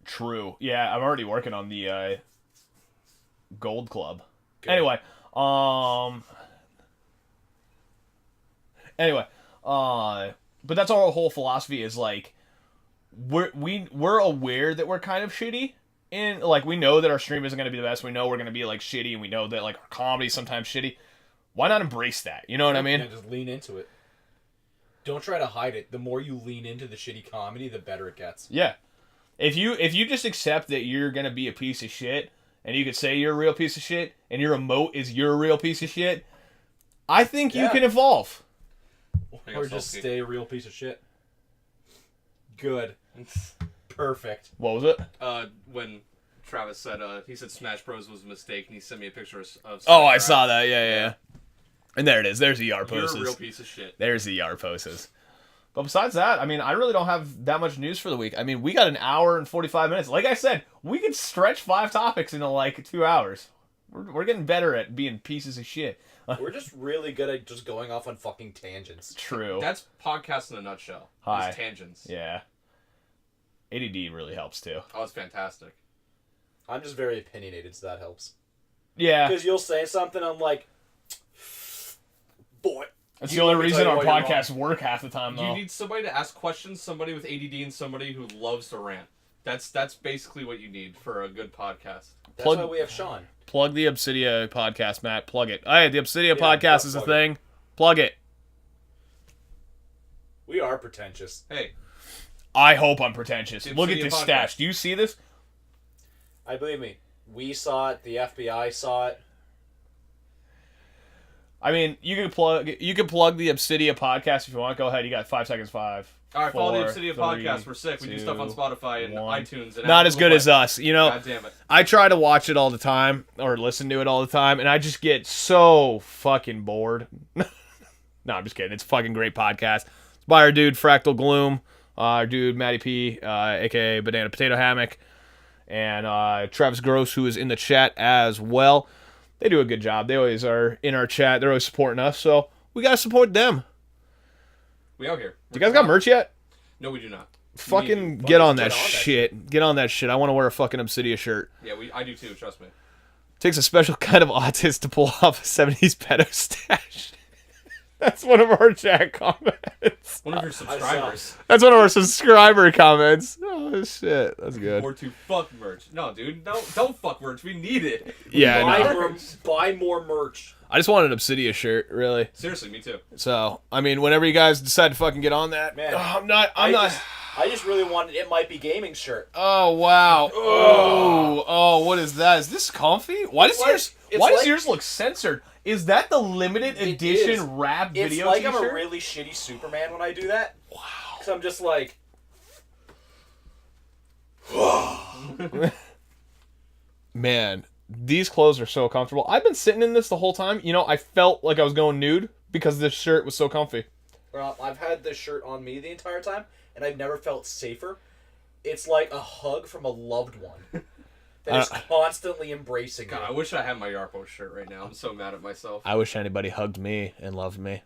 True. Yeah, I'm already working on the Gold Club. Good. Anyway, but that's our whole philosophy is like we're aware that we're kind of shitty, and like we know that our stream isn't going to be the best. We know we're going to be like shitty, and we know that like our comedy's sometimes shitty. Why not embrace that? You know what I mean? Yeah, just lean into it. Don't try to hide it. The more you lean into the shitty comedy, the better it gets. Yeah. If you just accept that you're going to be a piece of shit, and you could say you're a real piece of shit, and your emote is you're a real piece of shit, I think you can evolve. Or just stay a real piece of shit. Good. Perfect. What was it? When Travis said, he said Smash Bros was a mistake, and he sent me a picture of Oh, I saw that. Yeah. And there it is. There's the ER poses. You're a real piece of shit. There's the ER poses. But besides that, I mean, I really don't have that much news for the week. I mean, we got an hour and 45 minutes. Like I said, we could stretch 5 topics into like 2 hours. We're getting better at being pieces of shit. We're just really good at just going off on fucking tangents. True. That's podcast in a nutshell. Hi. Just tangents. Yeah. ADD really helps too. Oh, it's fantastic. I'm just very opinionated, so that helps. Yeah. Because you'll say something, I'm like, boy. That's the only reason our podcasts work half the time, though. You need somebody to ask questions, somebody with ADD, and somebody who loves to rant. That's basically what you need for a good podcast. That's why we have Sean. Plug the Obsidia podcast, Matt. Plug it. Hey, the Obsidia podcast is a thing. Plug it. We are pretentious. Hey. I hope I'm pretentious. Look at Obsidia this podcast. stash. Do you see this? I believe me. We saw it. The FBI saw it. I mean, you can plug the Obsidia podcast if you want. Go ahead. You got 5 seconds. 5. All right, follow the 4, Obsidia 3, podcast. We're sick. We do stuff on 2, Spotify and 1. iTunes. And Not as Apple good as Play. us. You know, God damn it. I try to watch it all the time or listen to it all the time, and I just get so fucking bored. No, I'm just kidding. It's a fucking great podcast. It's by our dude Fractal Gloom, our dude Matty P, aka Banana Potato Hammock, and Travis Gross, who is in the chat as well. They do a good job. They always are in our chat. They're always supporting us, so we gotta support them. We out here. Do you guys got merch yet? No, we do not. Fucking get on that shit. Get on that shit. I want to wear a fucking Obsidia shirt. Yeah, I do too. Trust me. Takes a special kind of autist to pull off a 70s pedo stash. That's one of our chat comments. One of your subscribers. That's one of our subscriber comments. Oh, shit. That's good. Or to fuck merch. No, dude. Don't fuck merch. We need it. Yeah, I know. Buy more merch. I just want an Obsidia shirt, really. Seriously, me too. So, I mean, whenever you guys decide to fucking get on that, man, I'm not. I just really wanted It Might Be Gaming shirt. Oh, wow. Oh, what is that? Is this comfy? Why does yours look censored? Is that the limited edition rap video t-shirt? It's like t-shirt? I'm a really shitty Superman when I do that. Wow. Because I'm just like... Man, these clothes are so comfortable. I've been sitting in this the whole time. You know, I felt like I was going nude because this shirt was so comfy. Well, I've had this shirt on me the entire time, and I've never felt safer. It's like a hug from a loved one that is constantly embracing God, me. I wish I had my Yarpo shirt right now. I'm so mad at myself. I wish anybody hugged me and loved me.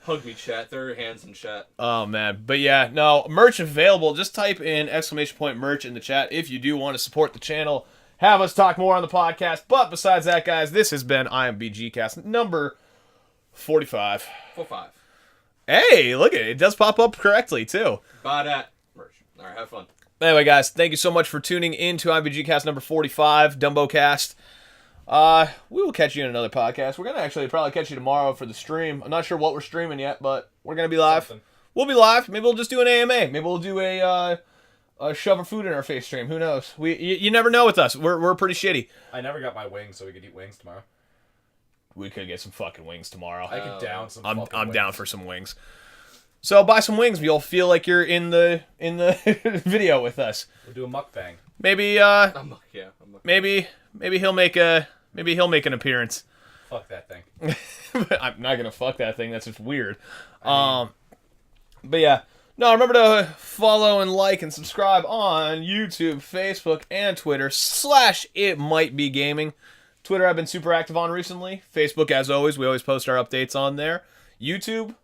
Hug me, chat. Throw your hands in chat. Oh, man. But yeah, no, merch available. Just type in !merch in the chat if you do want to support the channel. Have us talk more on the podcast. But besides that, guys, this has been IMBGcast number 45. 4-5. Hey, look at it. It does pop up correctly, too. Buy that merch. All right, have fun. Anyway, guys, thank you so much for tuning in to IMBGcast number 45, Dumbocast. We will catch you in another podcast. We're going to actually probably catch you tomorrow for the stream. I'm not sure what we're streaming yet, but we're going to be live. Something. We'll be live. Maybe we'll just do an AMA. Maybe we'll do a shove our food in our face stream. Who knows? You never know with us. We're pretty shitty. I never got my wings, so we could eat wings tomorrow. We could get some fucking wings tomorrow. I could down some. I'm down for some wings. So buy some wings. You'll feel like you're in the video with us. We'll do a mukbang. Maybe maybe he'll make an appearance. Fuck that thing. I'm not gonna fuck that thing. That's just weird. But yeah. No, remember to follow and like and subscribe on YouTube, Facebook, and Twitter /ItMightBeGaming. Twitter I've been super active on recently. Facebook, as always, we always post our updates on there. YouTube.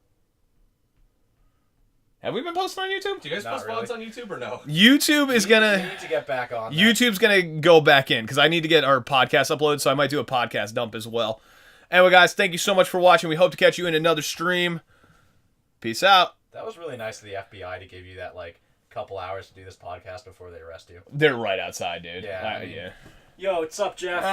Have we been posting on YouTube? Do you guys post vlogs on YouTube or no? YouTube is gonna... We need to get back on that. YouTube's gonna go back in, because I need to get our podcast uploaded, so I might do a podcast dump as well. Anyway, guys, thank you so much for watching. We hope to catch you in another stream. Peace out. That was really nice of the FBI to give you that, couple hours to do this podcast before they arrest you. They're right outside, dude. Yeah. Yeah. Yo, what's up, Jeff?